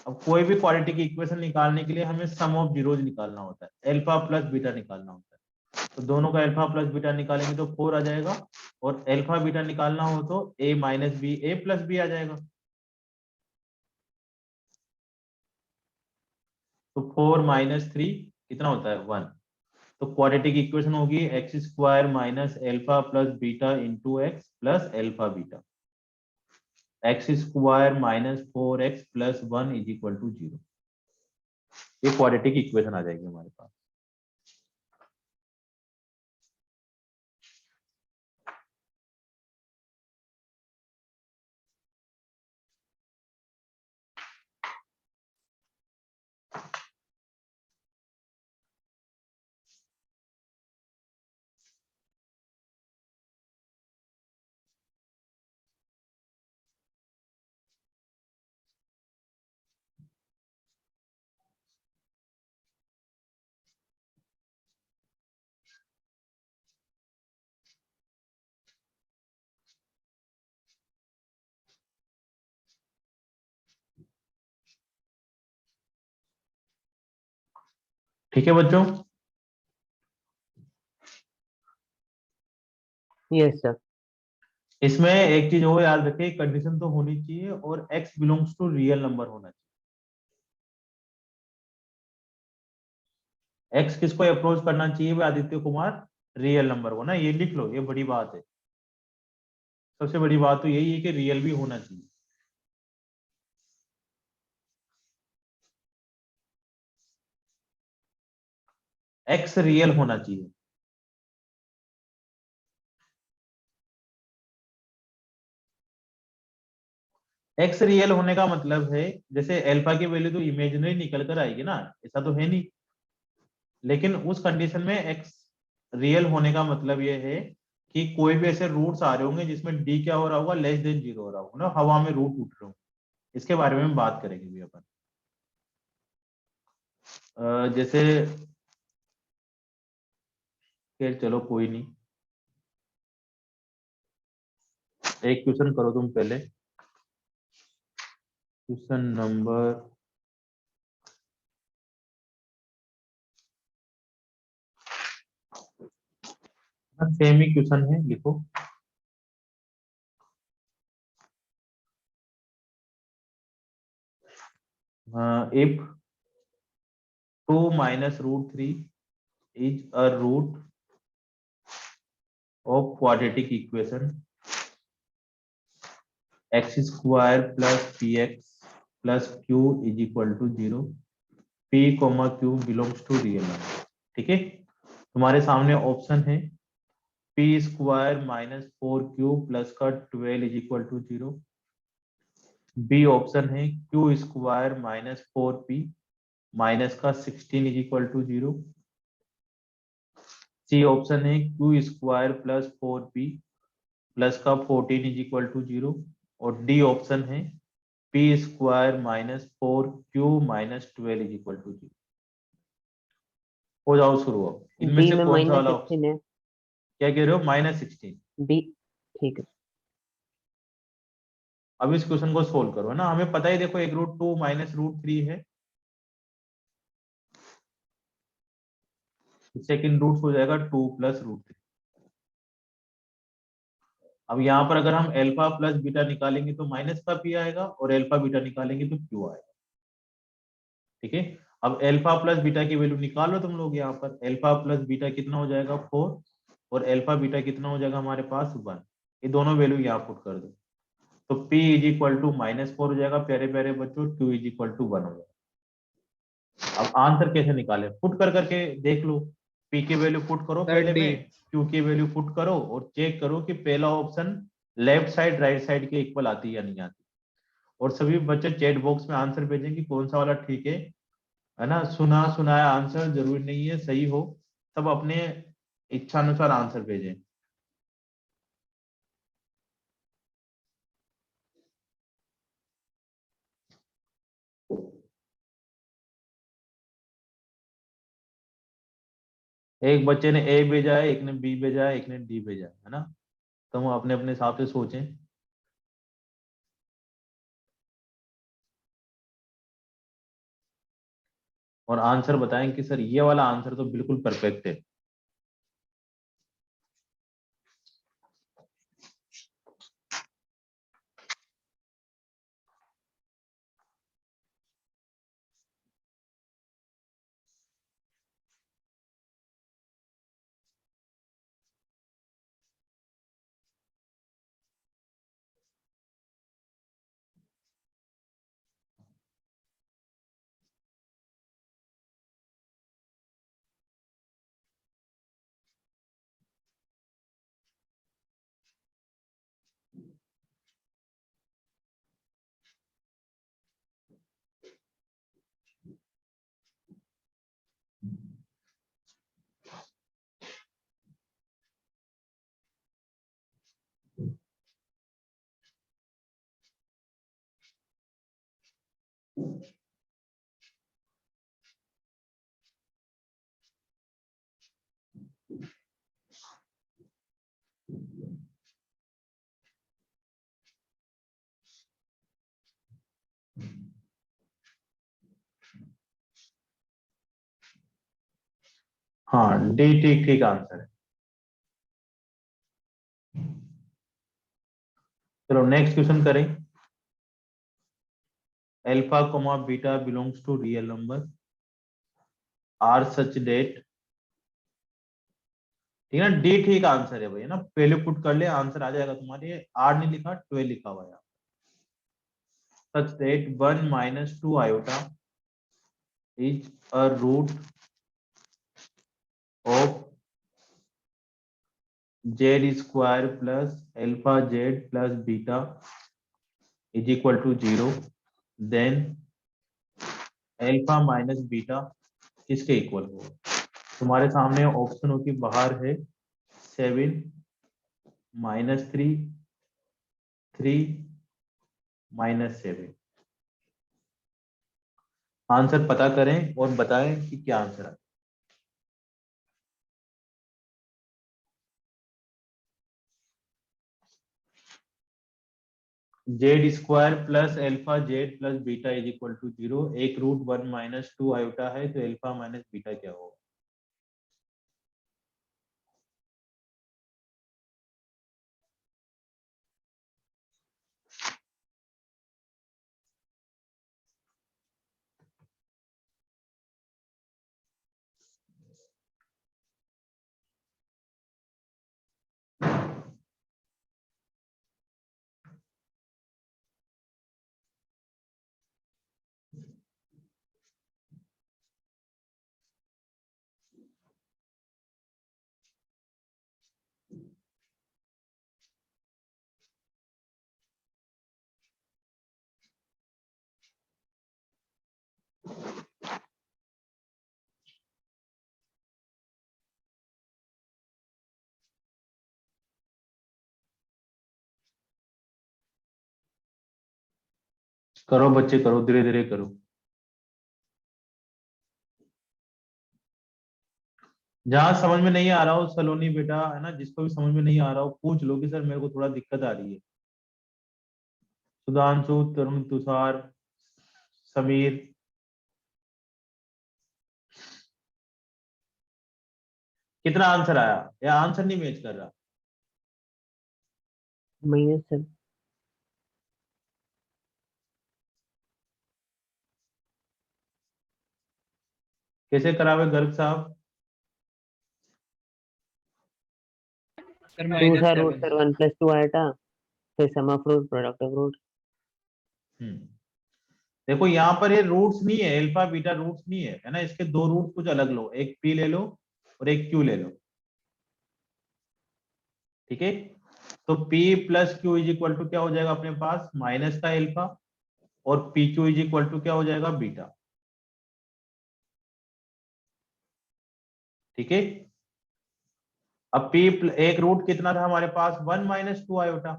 A: अब कोई भी क्वाड्रेटिक इक्वेशन निकालने के लिए हमें सम ऑफ जीरोज निकालना होता है, एल्फा प्लस बीटा निकालना होता है। तो दोनों का एल्फा प्लस बीटा निकालेंगे तो 4 आ जाएगा, और एल्फा बीटा निकालना हो तो a minus B A plus B आ जाएगा। तो 4 माइनस 3 कितना होता है 1। तो क्वाड्रेटिक इक्वेशन होगी x square minus alpha plus beta into x plus alpha beta, x square minus 4x plus 1 is equal to 0। ये क्वाड्रेटिक इक्वेशन आ जाएगी हमारे पास। ठीक है बच्चों,
F: यस सर।
A: इसमें एक चीज और याद रखिए, कंडीशन तो होनी चाहिए और x belongs to real number होना चाहिए। x किसको अप्रोच करना चाहिए भाई आदित्य कुमार, रियल नंबर को ना, ये लिख लो, ये बड़ी बात है। सबसे बड़ी बात तो यही है कि रियल भी होना चाहिए। x रियल होना चाहिए। x रियल होने का मतलब है जैसे अल्फा की वैल्यू तो इमेजिनरी निकल कर आएगी ना, ऐसा तो है नहीं। लेकिन उस कंडीशन में x रियल होने का मतलब ये है कि कोई भी ऐसे रूट्स आ रहे होंगे जिसमें d क्या हो रहा होगा, लेस देन 0 हो रहा होगा ना, हवा में रूट उठ रहे होंगे। इसके बारे में बात करेंगे भी अपन। जैसे खैर चलो कोई नहीं, एक क्वेश्चन करो तुम पहले, क्वेश्चन नंबर सेम ही क्वेश्चन है, लिखो। If 2 minus √3 is a root of quadratic equation x square plus px plus q is equal to 0, p comma q belongs to real number। ठीक है, तुम्हारे सामने ऑप्शन है p square minus 4q plus का 12 is equal to 0, b option है q square minus 4p minus का 16 is equal to 0, c option है q square plus 4p plus का 14 इज इक्वल टू 0, और डी ऑप्शन है p square minus 4q minus 12 is equal to 0। हो जाओ शुरू। अब इनमें
F: बी
A: से
F: में
A: कौन सा वाला
F: -16 है।
A: क्या कह रहे हो, -16?
F: बी ठीक है।
A: अब इस क्वेश्चन को सोल्व करो, है ना। हमें पता ही देखो 1√2 माइनस √3 है, सेकंड रूट हो जाएगा 2 प्लस √3। अब यहाँ पर अगर हम अल्फा प्लस बीटा निकालेंगे तो माइनस का पी आएगा, और अल्फा बीटा निकालेंगे तो क्यू आएगा। ठीक है, अब अल्फा प्लस बीटा की वैल्यू निकालो तुम लोग। यहाँ पर अल्फा प्लस बीटा कितना हो जाएगा 4, और अल्फा बीटा कितना हो जाएगा हमारे पास 1। ये दोनों वैल्यू यहाँ पुट कर दो, तो P इज इक्वल टू -4 हो जाएगा प्यारे प्यारे बच्चों, Q इज इक्वल टू 1 हो जाएगा। अब आंसर कैसे निकाले, पुट कर करके देख लो। P की वैल्यू पुट करो पहले
E: D।
A: में, Q की वैल्यू पुट करो, और चेक करो कि पहला option left side right side के इक्वल आती है या नहीं आती। और सभी बच्चे चैट बॉक्स में आंसर भेजेंगे कौन सा वाला ठीक है ना। सुना सुनाया आंसर जरूरी नहीं है सही हो, सब अपने इच्छा अनुसार आंसर भेजें। एक बच्चे ने ए भेजा है, एक ने बी भेजा है, एक ने डी भेजा है ना। तो हम अपने अपने हिसाब से सोचें। और आंसर बताएं कि सर ये वाला आंसर तो बिल्कुल परफेक्ट है। हाँ डी ठीक ठीक आंसर है। चलो नेक्स्ट क्वेश्चन करें। Alpha comma beta belongs to real number are such that, ठीक है ना। डी ठीक आंसर है भैया ना, पहले पुट कर ले आंसर आ जाएगा तुम्हारे। आर नहीं लिखा 12 लिखा हुआ है। Such that 1 - 2 iota is a root of Z square plus alpha Z plus beta is equal to 0, then alpha minus beta किसके इक्वल होगा। तुम्हारे सामने ऑप्शनों की बाहर है 7 -3 3 -7। आंसर पता करें और बताएं कि क्या आंसर है। Z square plus alpha Z plus beta is equal to 0, एक √1 - 2 आयोटा है, तो अल्फा माइनस बीटा क्या होगा। करो बच्चे करो, धीरे धीरे करो। जहां समझ में नहीं आ रहा हो सलोनी बेटा, है ना, जिसको भी समझ में नहीं आ रहा हो पूछ लो कि सर मेरे को थोड़ा दिक्कत आ रही है। सुधांशु, तरुण, तुषार, समीर, कितना आंसर आया या आंसर नहीं मैच कर रहा?
F: -7।
A: कैसे करावे गर्ग साहब?
E: सर
F: 2 था रूट
E: -7।
F: सर 1 + 2 आया था, फिर sum of root, product of root.
A: देखो यहाँ पर ये रूट्स नहीं है, अल्फा बीटा रूट्स नहीं है, है ना, इसके दो रूट कुछ अलग लो, एक पी ले लो और एक क्यू ले लो, ठीक है। तो P + Q = क्या हो जाएगा अपने पास, माइनस का अल्फा, और PQ = क्या हो जाएगा, बीटा, ठीक है। अब P एक रूट कितना था हमारे पास, 1 - 2 आयोटा,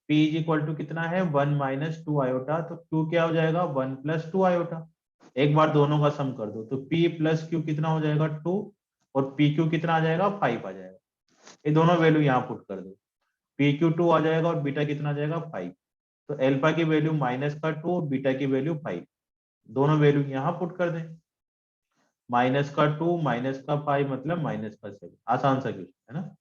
A: P = कितना है, 1 - 2 आयोटा, तो Q क्या हो जाएगा, 1 + 2 आयोटा। एक बार दोनों का सम कर दो, तो P + Q कितना हो जाएगा, 2, और PQ कितना आ जाएगा, 5 आ जाएगा। ये दोनों वैल्यू यहाँ पुट कर दो, PQ 2 आ जाएगा और बीटा कितना आ जाएगा, 5। तो अल्फा की वैल्यू -2 और बीटा की वैल्यू 5, दोनों वैल्यू यहाँ पुट कर दें। -2 -5 मतलब -7। आसान सा क्वेश्चन है ना,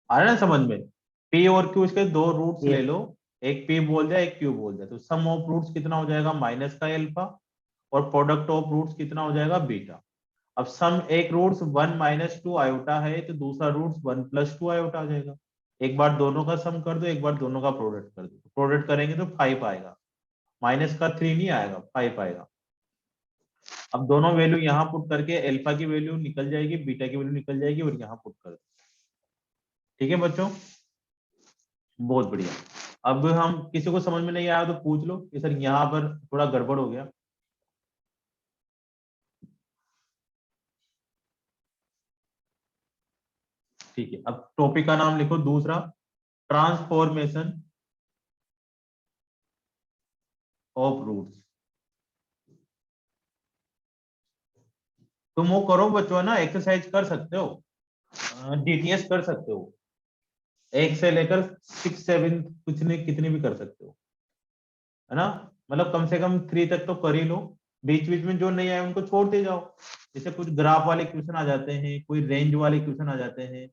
A: आ रहा है ना समझ में। P और Q इसके दो रूट्स ले लो, एक P बोल दिया एक Q बोल दिया, तो सम ऑफ रूट्स कितना हो जाएगा, माइनस का अल्फा, और प्रोडक्ट ऑफ रूट्स कितना हो जाएगा, बीटा। अब सम एक रूट्स 1 - 2 आयोटा है, तो दूसरा रूट्स 1 + 2 आयोटा आ जाएगा। एक बार दोनों का सम कर दो, एक बार दोनों का प्रोडक्ट कर दो, प्रोडक्ट करेंगे तो 5 आएगा, माइनस का 3 नहीं आएगा, 5 आएगा। अब दोनों वैल्यू यहाँ पुट करके अल्फा की वैल्यू निकल जाएगी, बीटा की वैल्यू निकल जाएगी, और यहाँ पुट कर दो, ठीक है बच्चों, बहुत बढ़िया। अब हम किसी को समझ में नहीं आया तो पूछ लो कि सर यहाँ पर थोड़ा गड़बड़ हो गया। ठीक है, अब टॉपिक का नाम लिखो दूसरा, ट्रांसफॉर्मेशन ऑफ रूट्स। तुम वो करो बच्चों, ना एक्सरसाइज कर सकते हो, DTS कर सकते हो, 1 से लेकर 6 7 कुछ नहीं कितनी भी कर सकते हो, है ना। मतलब कम से कम 3 तक तो कर ही लो, बीच बीच में जो नहीं आए उनको छोड़ते जाओ। जैसे कुछ ग्राफ वाले क्वेश्चन आ जाते हैं, कोई रेंज वाले क्वेश्चन आ जाते हैं,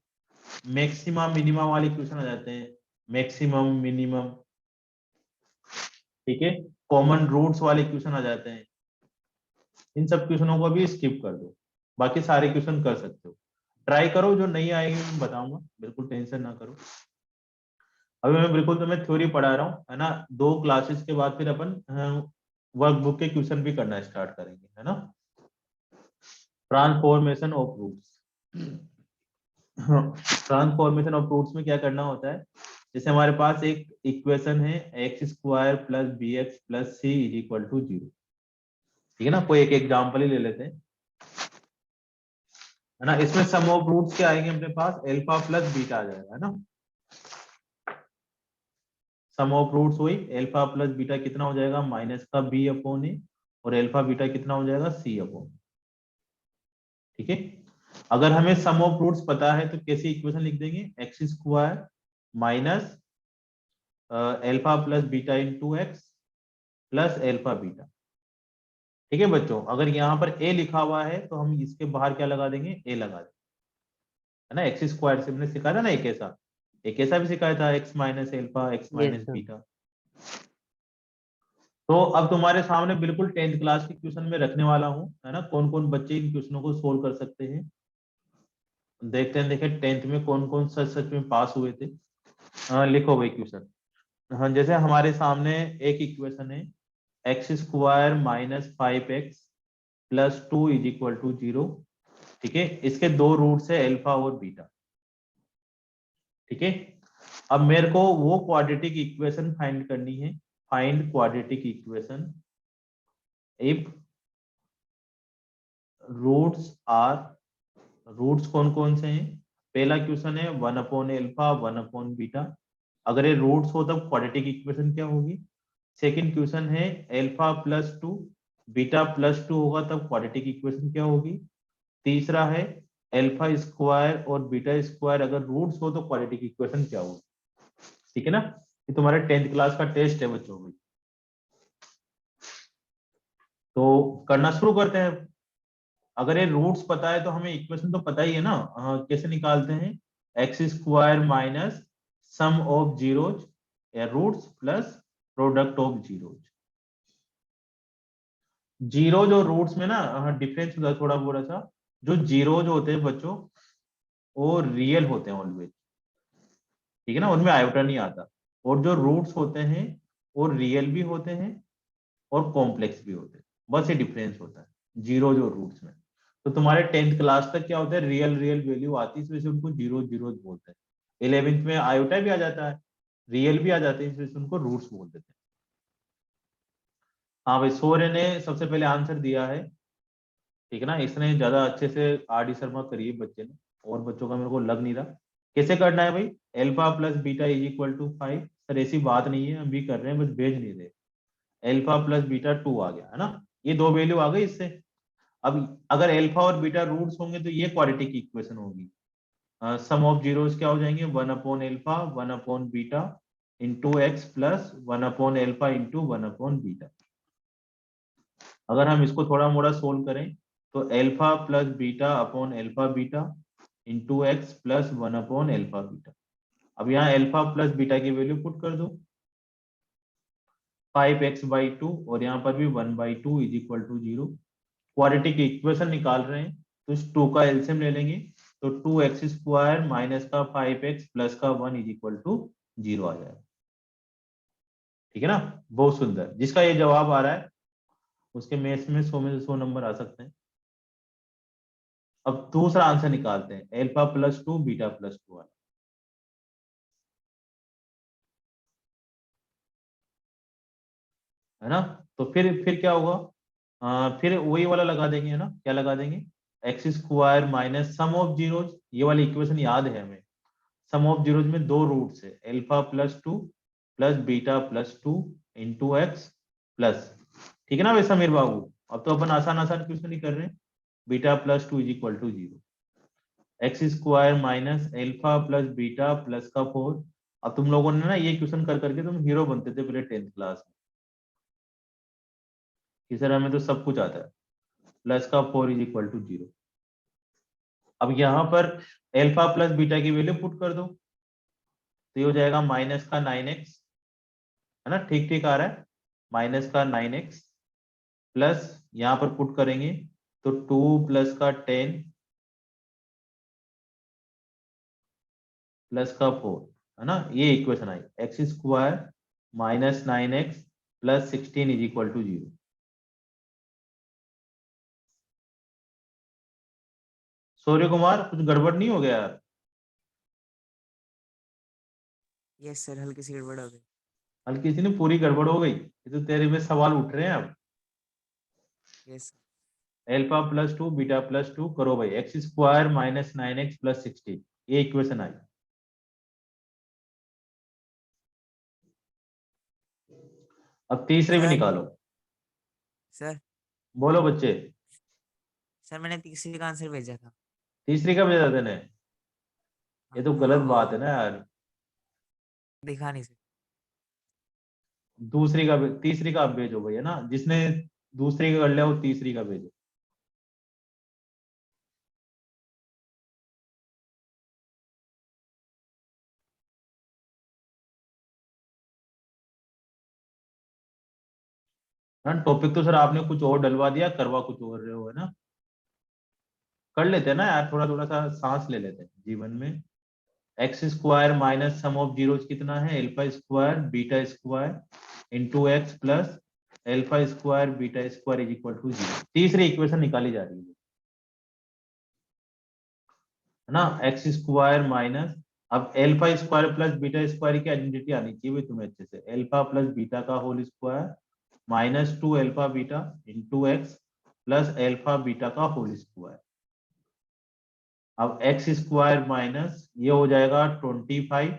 A: मैक्सिमम मिनिमम वाले क्वेश्चन आ जाते हैं, मैक्सिमम मिनिमम, ठीक है, कॉमन रूट्स वाले क्वेश्चन आ जाते हैं। इन सब क्वेश्चनों को भी स्किप कर दो, बाकी सारे क्वेश्चन कर सकते हो। ट्राई करो, जो नहीं आएंगे मैं बताऊंगा, बिल्कुल टेंशन ना करो। अभी मैं बिल्कुल तुम्हें थ्योरी पढ़ा रहा हूँ, है ना। 2 क्लासेस के बाद फिर अपन वर्कबुक के क्वेश्चन भी करना स्टार्ट करेंगे, है ना। Transformation of roots, transformation of roots में क्या करना होता है, जैसे हमारे पास एक इक्वेशन है x² + bx + c = 0, ठीक है ना। कोई एक एग्जांपल ही ले लेते हैं, है ना। इसमें सम ऑफ रूट्स क्या आएंगे अपने पास, अल्फा + बीटा आ जाएगा, है ना। सम ऑफ रूट्स हुई अल्फा + बीटा कितना हो जाएगा, -b/a, और अल्फा बीटा कितना हो जाएगा, c/, ठीक है। अगर हमें सम ऑफ रूट्स पता है तो कैसी इक्वेशन लिख देंगे, x² - alpha + beta × x + alpha beta, ठीक है बच्चों। अगर यहाँ पर a लिखा हुआ है तो हम इसके बाहर क्या लगा देंगे, a लगा देंगे, है ना। x² से हमने सिखाया था ना, एक ऐसा भी सिखाया था, x - alpha x -
F: sir.
A: Beta. तो अब तुम्हारे सामने बिल्कुल 10th क्लास के क्वेश्चन में रखने वाला हूँ, है ना। कौन कौन बच्चे इन क्वेश्चनों को सोल्व कर सकते हैं, देखते हैं, देखें 10th में कौन कौन सच सच में पास हुए थे। लिखो भाई क्वेश्चन। हाँ, जैसे हमारे सामने एक इक्वेशन है, x² - 5x + 2 = 0, ठीक है। इसके दो रूट्स है अल्फा और बीटा, ठीक है। अब मेरे को वो क्वाड्रेटिक इक्वेशन फाइंड करनी है, find quadratic equation if roots are, roots कौन कौन से हैं। पहला क्वेश्चन है 1/अल्फा 1/बीटा, अगर ये रूट्स हो तब क्वाड्रेटिक इक्वेशन क्या होगी। सेकंड क्वेश्चन है अल्फा + 2 बीटा + 2 होगा तब क्वाड्रेटिक इक्वेशन क्या होगी। तीसरा है अल्फा² और बीटा² अगर रूट्स हो तो क्वाड्रेटिक इक्वेशन क्या होगी। ठीक है ना। ये तुम्हारे 10th क्लास का टेस्ट है बच्चों में। तो करना शुरू करते हैं। अगर ये रूट्स पता है तो हमें इक्वेशन तो पता ही है ना। कैसे निकालते हैं, x square minus sum of zeros या roots plus product of zeros. Zeros और रूट्स में ना डिफरेंस होता है थोड़ा थोड़ा सा। जो जीरोज होते हैं बच्चों वो रियल होते हैं ऑलवेज, ठीक है ना, उनमें आयोटा नहीं आता। और जो रूट्स होते हैं वो रियल भी होते हैं और कॉम्प्लेक्स भी होते हैं, बस ये डिफरेंस होता है जीरोज और रूट्स में। तो तुम्हारे 10th क्लास तक क्या होता है, रियल रियल वैल्यू आती है, इस वजह से उनको जीरो जीरो बोलते हैं। 11th में आयोटा भी आ जाता है, रियल भी आ जाते हैं, इस वजह से उनको रूट्स बोल देते हैं। हाँ भाई, सूर्य ने सबसे पहले आंसर दिया है, ठीक है ना। इसने ज्यादा अच्छे से आर डी शर्मा करी है बच्चे ने, और बच्चों का मेरे को लग नहीं रहा। कैसे करना है भाई, alpha plus beta is equal to 5। Sir ऐसी बात नहीं है, हम भी कर रहे हैं, बस भेज नहीं रहे। एल्फा प्लस बीटा 2 आ गया है ना, ये दो वैल्यू आ गई इससे। अब अगर एल्फा और बीटा रूट्स होंगे तो ये क्वाड्रेटिक इक्वेशन होगी। सम ऑफ जीरोस क्या हो जाएंगे, 1 upon alpha 1 upon beta into x plus 1 upon alpha into 1 upon beta. अगर हम इसको थोड़ा मोड़ा सोल्व करें तो alpha plus beta upon alpha beta into x plus 1 upon alpha beta. अब यहाँ एल्फा प्लस बीटा की वैल्यू पुट कर दो, 5x/2 और यहाँ पर भी 1/2 is equal to 0। Quadratic equation निकाल रहे हैं तो इस 2 का एलसीएम ले लेंगे, तो 2x स्क्वायर माइनस का 5x प्लस का 1 इज इक्वल टू 0 आ जाएगा। ठीक है ना, बहुत सुंदर। जिसका ये जवाब आ रहा है उसके मैथ्स में 100 में से 100 नंबर आ सकते हैं। अब दूसरा आंसर निकालते हैं, एल्फा प्लस 2 बीटा प्लस 2 वाला, है ना। तो फिर क्या होगा, फिर वही वाला लगा देंगे, है ना। क्या लगा देंगे, x square minus sum of zeros, ये वाली इक्वेशन याद है हमें। सम ऑफ जीरोज में दो रूट्स है, alpha plus 2 plus beta plus 2 into x plus, ठीक है ना भाई समीर बाबू। अब तो अपन आसान आसान क्वेश्चन ही कर रहे हैं। Beta plus 2 is equal to 0, x square minus alpha plus beta plus का 4। अब तुम लोगों ने ना ये क्वेश्चन कर करके तुम हीरो बनते थे पहले 10th क्लास में कि सर हमें तो सब कुछ आता है। प्लस का 4 इज इक्वल टू 0। अब यहाँ पर एल्फा प्लस बीटा की वैल्यू पुट कर दो, तो ये हो जाएगा माइनस का 9x, है ना, ठीक ठीक आ रहा है। माइनस का 9x प्लस यहाँ पर पुट करेंगे तो 2 प्लस का 10 प्लस का 4, है ना। ये इक्वेशन आई, x square minus 9x plus 16 is equal to 0। Surya Kumar कुछ गड़बड़ नहीं हो गया यार?
D: यस सर, हल्की सी गड़बड़ हो गई।
A: हल्की सी नहीं, पूरी गड़बड़ हो गई। ये तो तेरे में सवाल उठ रहे हैं अब।
D: Yes
A: alpha plus 2 beta plus 2 करो भाई, x square minus 9x plus 16, ये इक्वेशन आई। अब तीसरे भी
D: सर।
A: निकालो।
D: सर
A: बोलो बच्चे।
D: सर मैंने तीसरी का आंसर भेजा था।
A: तीसरी का भेजा देने, ये तो
D: हाँ,
A: गलत
D: वो
A: बात है ना यार।
D: दिखा नहीं सर।
A: दूसरी का तीसरी का आप भेजो भाई, है ना। जिसने दूसरी का कर लिया वो तीसरी का भेजो। हाँ, टॉपिक तो सर आपने कुछ और डलवा दिया, करवा कुछ और रहे हो, है ना। कर लेते हैं ना यार, थोड़ा थोड़ा सा सांस ले लेते हैं जीवन में। X square minus sum of zeros कितना है, alpha square beta square into x plus alpha square beta square is equal to 0। तीसरी इक्वेशन निकाली जा रही है ना। एक्स स्क्वायर माइनस, अब alpha square plus beta square की आइडेंटिटी आनी चाहिए भाई तुम्हें अच्छे से। एल्फा प्लस बीटा का whole square minus 2 alpha beta into x plus alpha beta का होल स्क्वायर। अब एक्स स्क्वायर माइनस ये हो जाएगा 25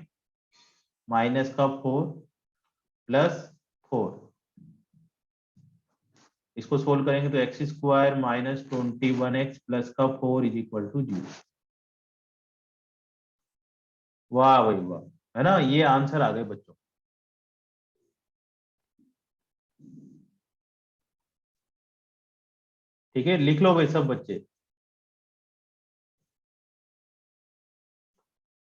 A: माइनस का 4 प्लस 4, इसको सोल्व करेंगे तो x square minus 21x plus का 4 इज इक्वल टू 0। वाह भाई वाह, है ना, ये आंसर आ गए बच्चों। ठीक है, लिख लो भाई सब बच्चे।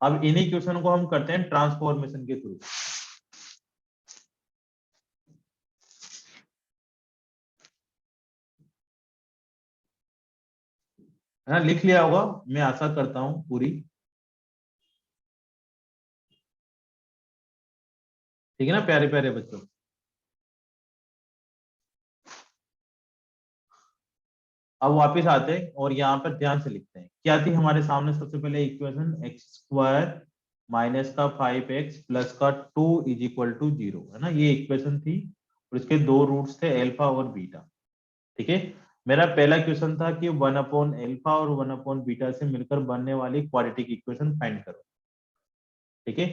A: अब इन्हीं क्वेश्चन को हम करते हैं ट्रांसफॉर्मेशन के थ्रू। है ना, लिख लिया होगा, मैं आशा करता हूं पूरी। ठीक है ना प्यारे प्यारे बच्चों। अब वापस आते हैं और यहाँ पर ध्यान से लिखते हैं क्या थी हमारे सामने। सबसे पहले इक्वेशन एक्स स्क्वायर माइनस का 5x प्लस का 2 इज इक्वल टू 0, है ना, ये इक्वेशन थी और इसके दो रूट्स थे अल्फा और बीटा। ठीक है, मेरा पहला क्वेश्चन था कि 1 अपॉन अल्फा और 1 अपॉन बीटा से मिलकर बनने वाली क्वाड्रेटिक इक्वेशन फाइंड करो। ठीक है,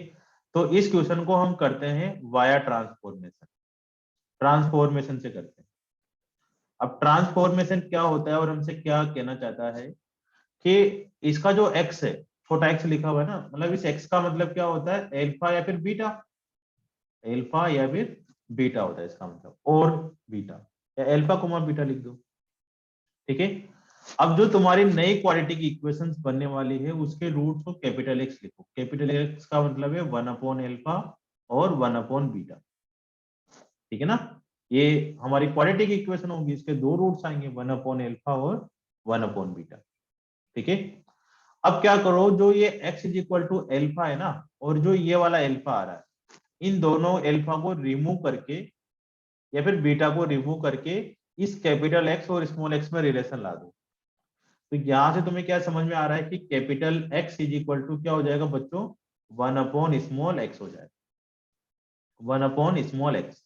A: तो इस क्वेश्चन को हम करते हैं वाया ट्रांसफॉर्मेशन, ट्रांसफॉर्मेशन से करते हैं। अब ट्रांसफॉर्मेशन क्या होता है और हमसे क्या कहना चाहता है कि इसका जो x है, छोटा x लिखा हुआ है ना, मतलब इस x का मतलब क्या होता है, अल्फा या फिर बीटा, अल्फा या फिर बीटा होता है इसका मतलब, और बीटा या अल्फा कोमा बीटा लिख दो। ठीक है, अब जो तुम्हारी नई क्वाड्रेटिक इक्वेशंस बनने वाली है उसके रूट्स को कैपिटल एक्स लिखो। कैपिटल एक्स का मतलब है 1 अपॉन अल्फा और 1 अपॉन बीटा। ठीक है ना, ये हमारी क्वाड्रेटिक इक्वेशन होगी, इसके दो रूट्स आएंगे 1 अपॉन अल्फा और 1 अपॉन बीटा। ठीक है, अब क्या करो, जो ये x is equal to alpha है ना, और जो ये वाला एल्फा आ रहा है, इन दोनों एल्फा को रिमूव करके या फिर बीटा को रिमूव करके इस कैपिटल x और स्मॉल x में रिलेशन ला दो। तो यहां से तुम्हें क्या समझ में आ रहा है कि capital x is equal to क्या हो जाएगा बच्चों, 1 अपॉन स्मॉल x हो जाएगा, 1 अपॉन स्मॉल x।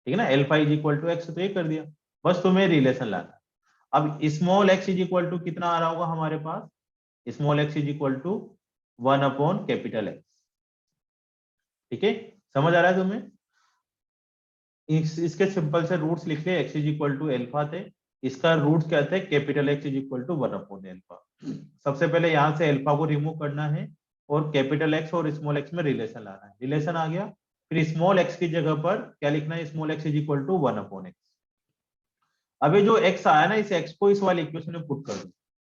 A: ठीक है ना, alpha is equal to x, तो ये कर दिया, बस तुम्हें रिलेशन लाना। अब small x is equal to कितना आ रहा होगा हमारे पास, small x is equal to 1 upon capital x। ठीक है, समझ आ रहा है तुम्हें। इसके सिंपल से रूट्स लिख ले, x is equal to alpha थे, इसका रूट्स क्या थे, capital x is equal to 1 upon alpha. सबसे पहले यहां से एल्फा को रिमूव करना है और कैपिटल x और स्मॉल x में रिलेशन लाना है, रिलेशन आ गया, फिर स्मॉल x की जगह पर क्या लिखना है, small x is equal to 1 upon x। अभी जो x आया ना, इस x को इस वाली इक्वेशन में पुट कर दो,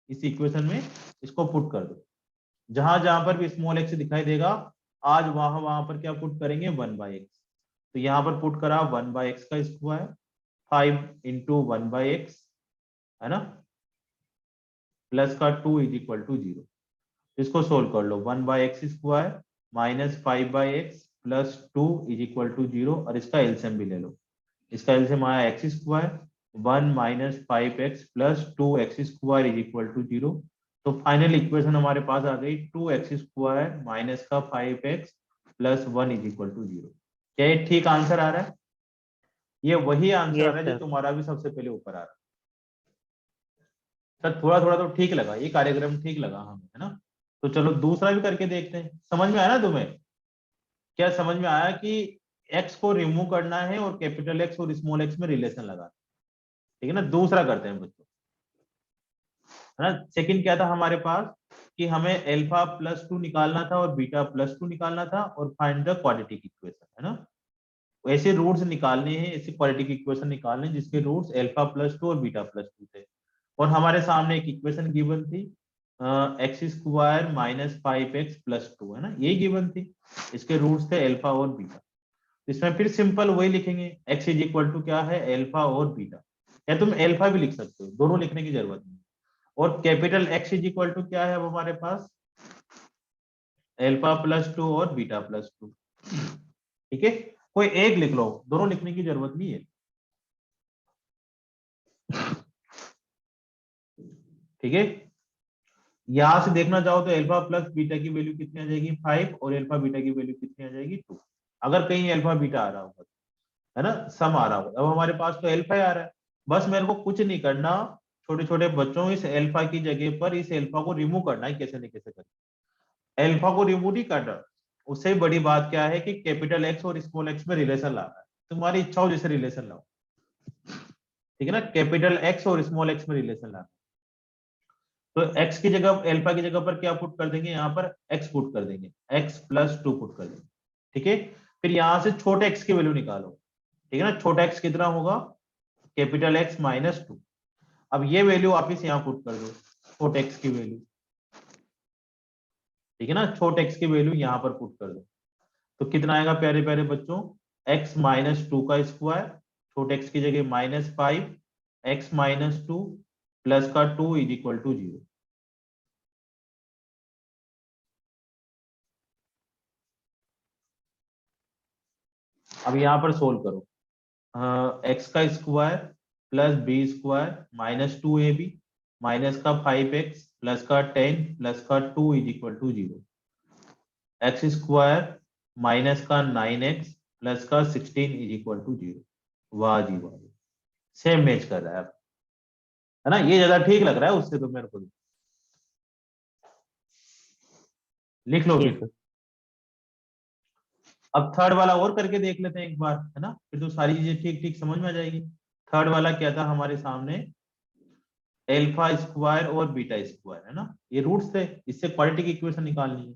A: इस इक्वेशन में इसको पुट कर दो, जहां जहां पर भी स्मॉल x दिखाई देगा आज वहां वहां पर क्या पुट करेंगे, 1 बाई एक्स। तो यहाँ पर पुट करा 1 बाई एक्स का स्क्वायर, 5 इंटू 1 बाई एक्स, है ना, प्लस का 2 इज इक्वल टू 0। इसको सोल्व कर लो, 1 by x square minus 5 by x plus 2 is equal to 0, और इसका एलसीएम भी ले लो। इसका एलसीएम आया x square 1 minus 5x plus 2x square is equal to 0। तो फाइनल इक्वेशन हमारे पास आ गई 2x स्क्वायर माइनस का 5x plus 1 is equal to 0। क्या ये ठीक आंसर आ रहा है? ये वही आंसर आ
F: Yes,
A: रहा है जो
F: sir.
A: तुम्हारा भी सबसे पहले ऊपर आ रहा है। सर थोड़ा थोड़ा तो ठीक लगा, ये कार्यक्रम ठीक लगा हमें, है ना। तो चलो दूसरा भी करके देखते हैं। समझ में आया ना तुम्हें? क्या समझ में आया कि x को रिमूव करना है और कैपिटल x और स्मॉल x में रिलेशन लगाना, ठीक है ना। दूसरा करते हैं बच्चों, है ना। सेकंड क्या था हमारे पास कि हमें अल्फा प्लस 2 निकालना था और बीटा प्लस 2 निकालना था और फाइंड द क्वाड्रेटिक इक्वेशन, है ना। ऐसे रूट्स निकालने हैं, ऐसे क्वाड्रेटिक इक्वेशन निकालने जिसके रूट्स अल्फा प्लस 2 और बीटा प्लस 2 थे। और हमारे सामने एक इक्वेशन गिवन थी x square minus 5x plus 2, है ना, ये गिवन थी, इसके रूट्स थे अल्फा और बीटा। इसमें फिर सिंपल वही लिखेंगे, x इज इक्वल टू क्या है, अल्फा और बीटा, या तुम अल्फा भी लिख सकते हो, दोनों लिखने की जरूरत नहीं। और capital x is equal to क्या है अब हमारे पास, अल्फा प्लस 2 और बीटा प्लस 2। ठीक है, कोई एक लिख लो, दोनों लिखने की जरूरत नहीं है। ठीक है, यहां से देखना चाहो तो अल्फा प्लस बीटा की वैल्यू कितनी आ जाएगी, 5, और अल्फा बीटा की वैल्यू कितनी आ जाएगी, 2। अगर कहीं अल्फा बीटा आ रहा होगा, है ना, सम आ रहा होगा। अब हमारे पास तो अल्फा ही आ रहा है, बस मेरे को कुछ नहीं करना, छोटे छोटे बच्चों इस अल्फा की जगह पर इस अल्फा को रिमूव करना है, कैसे नहीं कैसे करना। अल्फा को रिमूव नहीं करना, उससे बड़ी बात क्या है कि कैपिटल एक्स और स्मॉल एक्स में रिलेशन ला रहा है, तुम्हारी इच्छा हो जैसे रिलेशन लाओ, ठीक है ना। कैपिटल एक्स और स्मॉल एक्स में रिलेशन ला, तो x की जगह अल्फा की जगह पर क्या पुट कर देंगे, यहाँ पर x पुट कर देंगे, x प्लस 2 पुट कर देंगे, ठीक है। फिर यहाँ से छोटे एक्स की वैल्यू निकालो, ठीक है ना। छोटा एक्स कितना होगा, कैपिटल एक्स माइनस 2। अब ये वैल्यू वापिस यहाँ पुट कर दो, छोटे एक्स की वैल्यू, ठीक है ना। छोटे एक्स की वैल्यू यहाँ पर पुट कर दो, तो कितना आएगा प्यारे प्यारे बच्चों, x माइनस 2 का स्क्वायर, छोटे x की जगह -5, x माइनस 2 प्लस का 2 इज इक्वल टू 0। अब यहाँ पर सोल्व करो, x का square plus B square minus 2ab minus का 5x प्लस का 10 प्लस का 2 is equal to 0। X square minus का 9x प्लस का 16 इज इक्वल टू 0। वाह जी वाह, सेम मैच कर रहा है ना। ये ज्यादा ठीक लग रहा है उससे, तो मेरे को लिख लो
F: Yes,
A: फिर।
F: sir.
A: अब थर्ड वाला और करके देख लेते हैं एक बार, है ना, फिर तो सारी चीजें ठीक ठीक समझ में आ जाएगी। थर्ड वाला क्या था हमारे सामने, एल्फा स्क्वायर और बीटा स्क्वायर, है ना, ये रूट्स थे, इससे क्वाड्रेटिक इक्वेशन निकालनी है।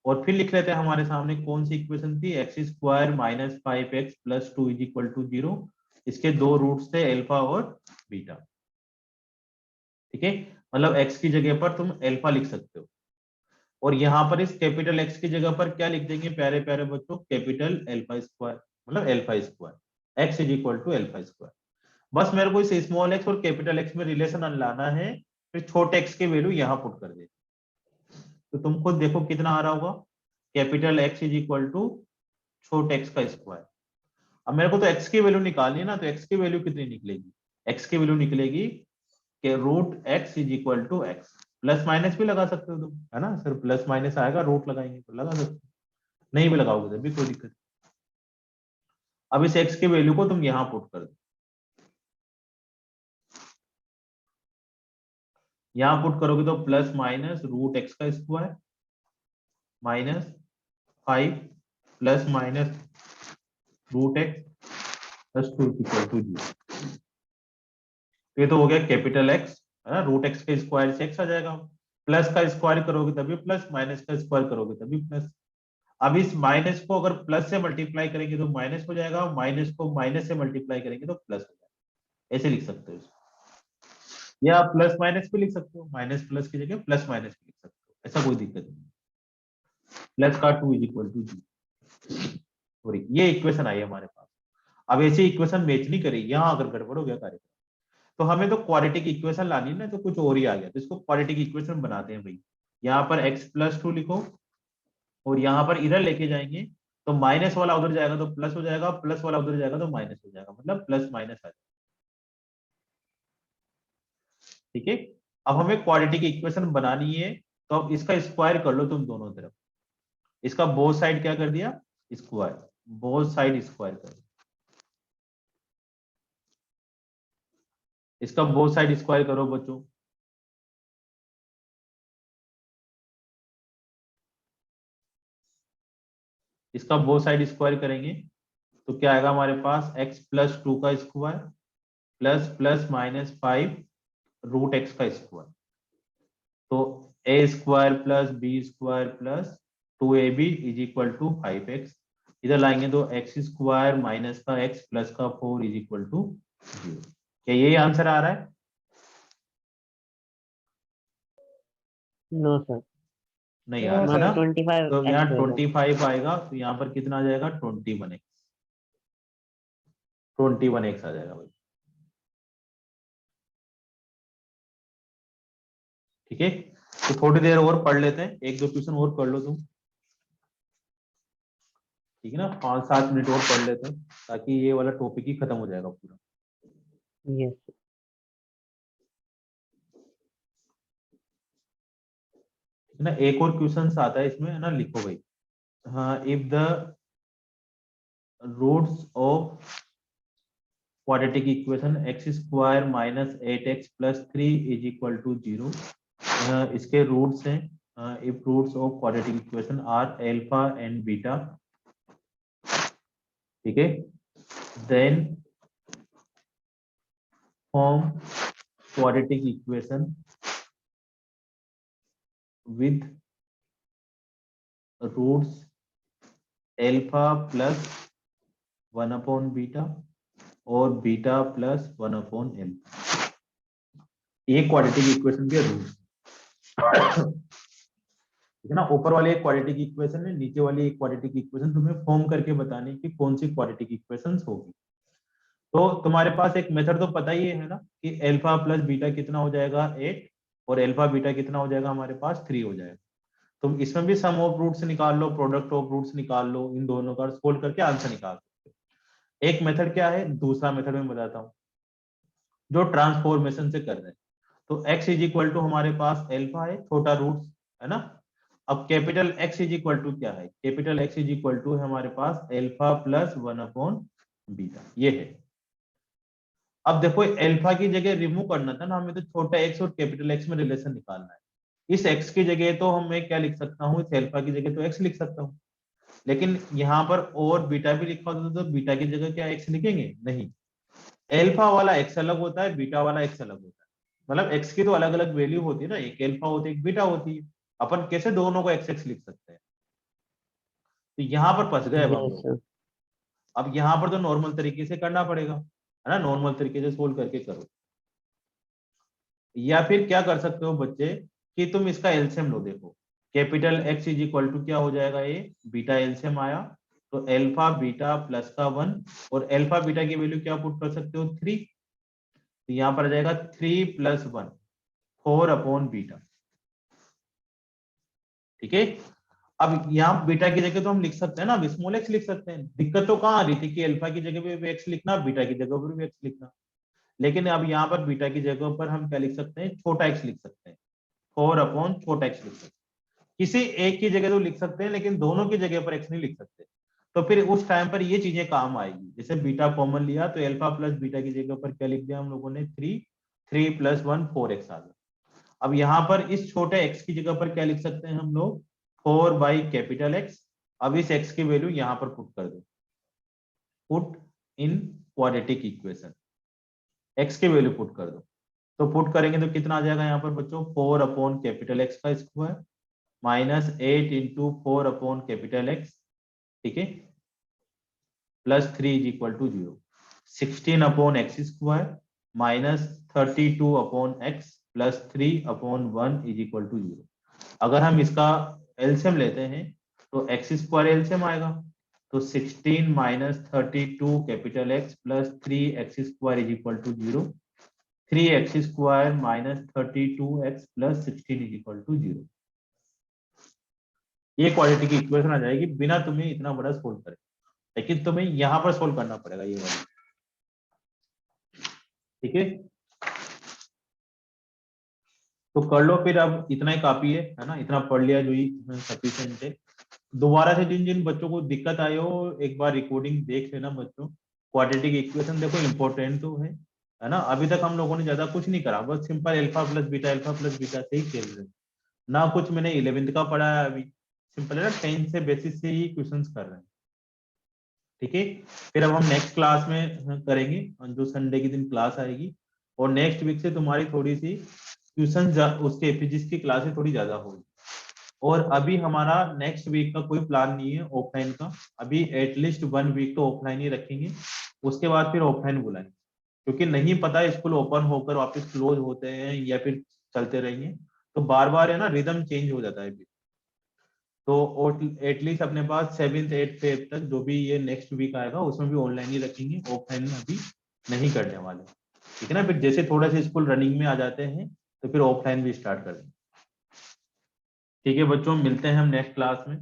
A: और फिर लिख लेते हैं हमारे सामने कौन सी इक्वेशन थी, x square minus 5x plus 2 is equal to 0। इसके दो रूट्स थे एल्फा और बीटा, ठीक है। मतलब x की जगह पर तुम एल्फा लिख सकते हो, और यहाँ पर इस कैपिटल एक्स की जगह पर क्या लिख देंगे प्यारे प्यारे बच्चों, कैपिटल एल्फा स्क्वायर, मतलब alpha square, x is equal to alpha square. बस मेरे को इस स्मॉल एक्स और कैपिटल एक्स में रिलेशन लाना है, फिर छोटे एक्स की वैल्यू यहाँ पुट कर दे, तो तुम खुद देखो कितना आ रहा होगा, capital x is equal to छोटे एक्स का स्क्वायर। अब मेरे को तो एक्स की वैल्यू निकालनी है ना, तो एक्स की वैल्यू कितनी निकलेगी, एक्स की वैल्यू निकलेगी कि root x is equal to x. Plus minus भी लगा सकते हो तुम, है ना सर, प्लस माइनस आएगा रूट लगाएंगे तो लगा सकते हो, नहीं भी लगाओगे तो भी कोई दिक्कत। अब इस एक्स की वैल्यू को तुम यहां पुट कर दो, यहां पुट करोगे तो प्लस माइनस रूट एक्स का square minus 5 plus minus root x plus 2 equal to 0। ये तो हो गया कैपिटल एक्स, है ना, रूट एक्स के स्क्वायर से एक्स आ जाएगा। प्लस का स्क्वायर करोगे तभी प्लस, माइनस का स्क्वायर करोगे तभी प्लस। अब इस माइनस को अगर प्लस से मल्टीप्लाई करेंगे तो माइनस हो जाएगा, माइनस को माइनस से मल्टीप्लाई करेंगे तो प्लस हो जाएगा, ऐसे लिख सकते हो इसको। या आप प्लस माइनस भी लिख सकते हो, माइनस प्लस की जगह प्लस माइनस भी लिख सकते हो, ऐसा कोई दिक्कत नहीं। प्लस का 2 इज इक्वल टू 0, ये इक्वेशन आई हमारे पास। अब ऐसी इक्वेशन मैच नहीं करेगी, यहाँ अगर गड़बड़ हो गया कार्य तो हमें तो क्वाड्रेटिक इक्वेशन लानी है ना, तो कुछ और ही आ गया, तो इसको क्वाड्रेटिक इक्वेशन बनाते हैं भाई। यहाँ पर x प्लस 2 लिखो, और यहाँ पर इधर लेके जाएंगे तो माइनस वाला उधर जाएगा तो प्लस हो जाएगा, प्लस वाला उधर जाएगा तो माइनस हो जाएगा, मतलब प्लस माइनस आ जाएगा, ठीक है। अब हमें क्वाड्रेटिक इक्वेशन बनानी है, तो अब इसका स्क्वायर कर लो तुम दोनों तरफ, इसका बोथ साइड क्या कर दिया, स्क्वायर, बोथ साइड स्क्वायर कर दिया, इसका बोथ साइड स्क्वायर करो बच्चों। इसका बोथ साइड स्क्वायर करेंगे तो क्या आएगा हमारे पास, x प्लस 2 का square plus plus minus 5 root x का स्क्वायर, तो a square plus B square plus 2ab is equal to 5x। इधर लाएंगे तो x स्क्वायर माइनस का x प्लस का 4 इज इक्वल टू 0। क्या यही आंसर आ रहा है?
F: No, sir.
A: नहीं आ
E: No,
A: रहा है
E: sir.
A: ना,
F: 25
A: तो यहाँ
F: x होगा.
A: 25 आएगा, तो यहाँ पर कितना आ जाएगा, 21x, 21x आ जाएगा भाई, ठीक है। तो थोड़ी देर और पढ़ लेते हैं, एक दो क्वेश्चन और कर लो तुम, ठीक है ना, 5-7 मिनट और पढ़ लेते हैं, ताकि ये वाला टॉपिक ही खत्म हो जाएगा पूरा।
F: Yes.
A: ठीक है ना, एक और क्वेश्चन आता है इसमें, है ना, लिखो भाई, हाँ, if the roots of quadratic equation x square minus 8x plus 3 is equal to 0, इसके रूट्स हैं, if roots of quadratic equation are alpha and beta, ठीक है, then form quadratic equation with roots alpha plus 1 upon beta और beta plus 1 upon alpha. ये quadratic equation के rule ठीक है ना। ऊपर वाली एक क्वाड्रेटिक इक्वेशन है, नीचे वाली एक क्वाड्रेटिक इक्वेशन तुम्हें फॉर्म करके बतानी कि कौन सी क्वाड्रेटिक इक्वेशंस होगी। तो तुम्हारे पास एक मेथड तो पता ही है ना कि एल्फा प्लस बीटा कितना हो जाएगा 8 और एल्फा बीटा कितना हो जाएगा हमारे पास 3 हो जाएगा। तुम इसमें भी सम ऑफ रूट्स निकाल लो, प्रोडक्ट ऑफ रूट्स निकाल लो, इन दोनों का सोल्व करके आंसर निकाल सकते हो। एक मेथड क्या है, दूसरा मेथड मैं बताता हूँ जो ट्रांसफॉर्मेशन से कर रहे हैं। तो x इज इक्वल टू हमारे पास एल्फा है, छोटा रूट है ना। अब capital x is equal to क्या है, capital x is equal to है हमारे पास एल्फा प्लस 1 अपॉन बीटा, ये है। अब देखो एल्फा की जगह रिमूव करना था ना हमें, तो छोटा x और कैपिटल X में रिलेशन निकालना है। इस x की जगह तो मैं क्या लिख सकता हूँ, इस एल्फा की जगह तो x लिख सकता हूँ, लेकिन यहाँ पर और बीटा भी लिखा होता तो बीटा की जगह क्या x लिखेंगे, नहीं। एल्फा वाला x अलग होता है, बीटा वाला x अलग होता है, मतलब x की तो अलग अलग वैल्यू होती है ना, एक एल्फा होती है एक बीटा होती है। अपन कैसे दोनों को x लिख सकते हैं, तो यहाँ पर फंस गए अब हम
F: यस
A: लोग। अब यहाँ पर तो नॉर्मल तरीके से करना पड़ेगा है ना, नॉर्मल तरीके से सोल्व करके करो। या फिर क्या कर सकते हो बच्चे कि तुम इसका एलसीएम लो, देखो capital X is equal to क्या हो जाएगा, ये बीटा एलसीएम आया तो एल्फा बीटा प्लस का 1 और एल्फा बीटा की वैल्यू क्या पुट कर सकते हो 3, तो यहाँ पर आ जाएगा 3 प्लस 1 4 अपॉन बीटा। ठीक है, अब यहाँ बीटा की जगह तो हम लिख सकते हैं ना, अब स्मॉल x लिख सकते हैं। दिक्कत तो कहाँ आ रही थी कि अल्फा की जगह पे भी x लिखना, बीटा की जगह पर भी x लिखना, लेकिन अब यहाँ पर बीटा की जगह पर हम क्या लिख सकते हैं, छोटा x लिख सकते हैं, 4 अपॉन छोटा x लिख सकते हैं। किसी एक की जगह तो लिख सकते हैं लेकिन दोनों की जगह पर x नहीं लिख सकते, तो फिर उस टाइम पर ये चीजें काम आएगी। जैसे बीटा कॉमन लिया तो अल्फा प्लस बीटा की जगह पर क्या लिख दिया हम लोगों ने 3 प्लस 1 4x आ गया। अब यहाँ पर इस छोटे x की जगह पर क्या लिख सकते हैं हम लोग 4 बाई कैपिटल X। अब इस x की वैल्यू यहाँ पर पुट कर दो, put in quadratic equation, x की वैल्यू पुट कर दो, तो पुट करेंगे तो कितना आ जाएगा यहाँ पर बच्चों 4 अपॉन कैपिटल X का square minus 8 into 4 upon capital X, ठीक है, plus 3 is equal to 0, 16 upon x square minus 32 upon x plus 3 upon 1 is equal to 0। अगर हम इसका एलसीएम लेते हैं तो एक्स स्क्वायर एलसीएम आएगा, तो 16 minus 32 capital X plus 3x square is equal to 0, 3x square minus 32x plus 16 is equal to 0। ये quadratic equation आ जाएगी बिना तुम्हें इतना बड़ा सोल्व करे, लेकिन तुम्हें यहां पर सोल्व करना पड़ेगा ये वाला। ठीक है, तो कर लो फिर, अब इतना ही काफी है ना, इतना पढ़ लिया जो ही सफिशिएंट है। दोबारा से जिन जिन बच्चों को दिक्कत आई हो एक बार रिकॉर्डिंग देख लेना बच्चों। क्वाड्रेटिक इक्वेशन देखो इंपॉर्टेंट तो है ना। अभी तक हम लोगों ने ज्यादा कुछ नहीं करा, बस सिंपल अल्फा प्लस बीटा से ही खेल रहे हैं ना, कुछ मैंने 11th का पढ़ा है अभी, सिंपल है ना, 10th से बेसिस से ही क्वेश्चंस कर रहे हैं। ठीक है, फिर अब हम नेक्स्ट क्लास में करेंगे जो संडे के दिन क्लास आएगी, और नेक्स्ट वीक से तुम्हारी थोड़ी सी ट्यूशन उसके एपीजीएस की क्लासेस थोड़ी ज्यादा होगी। और अभी हमारा नेक्स्ट वीक का कोई प्लान नहीं है ऑफलाइन का, अभी एटलीस्ट 1 वीक तो ऑफलाइन ही रखेंगे, उसके बाद फिर ऑफलाइन बुलाएंगे, क्योंकि नहीं पता स्कूल ओपन होकर वापस क्लोज होते हैं या फिर चलते रहेंगे, तो बार बार है ना रिदम चेंज हो जाता है। तो एटलीस्ट अपने पास 7th 8th फेब तक जो भी ये नेक्स्ट वीक आएगा उसमें भी ऑनलाइन ही रखेंगे, ऑफलाइन में अभी नहीं करने वाले। ठीक है ना, फिर जैसे थोड़ा सा स्कूल रनिंग में आ जाते हैं तो फिर ऑफलाइन भी स्टार्ट कर देंगे। ठीक है बच्चों, मिलते हैं हम नेक्स्ट क्लास में।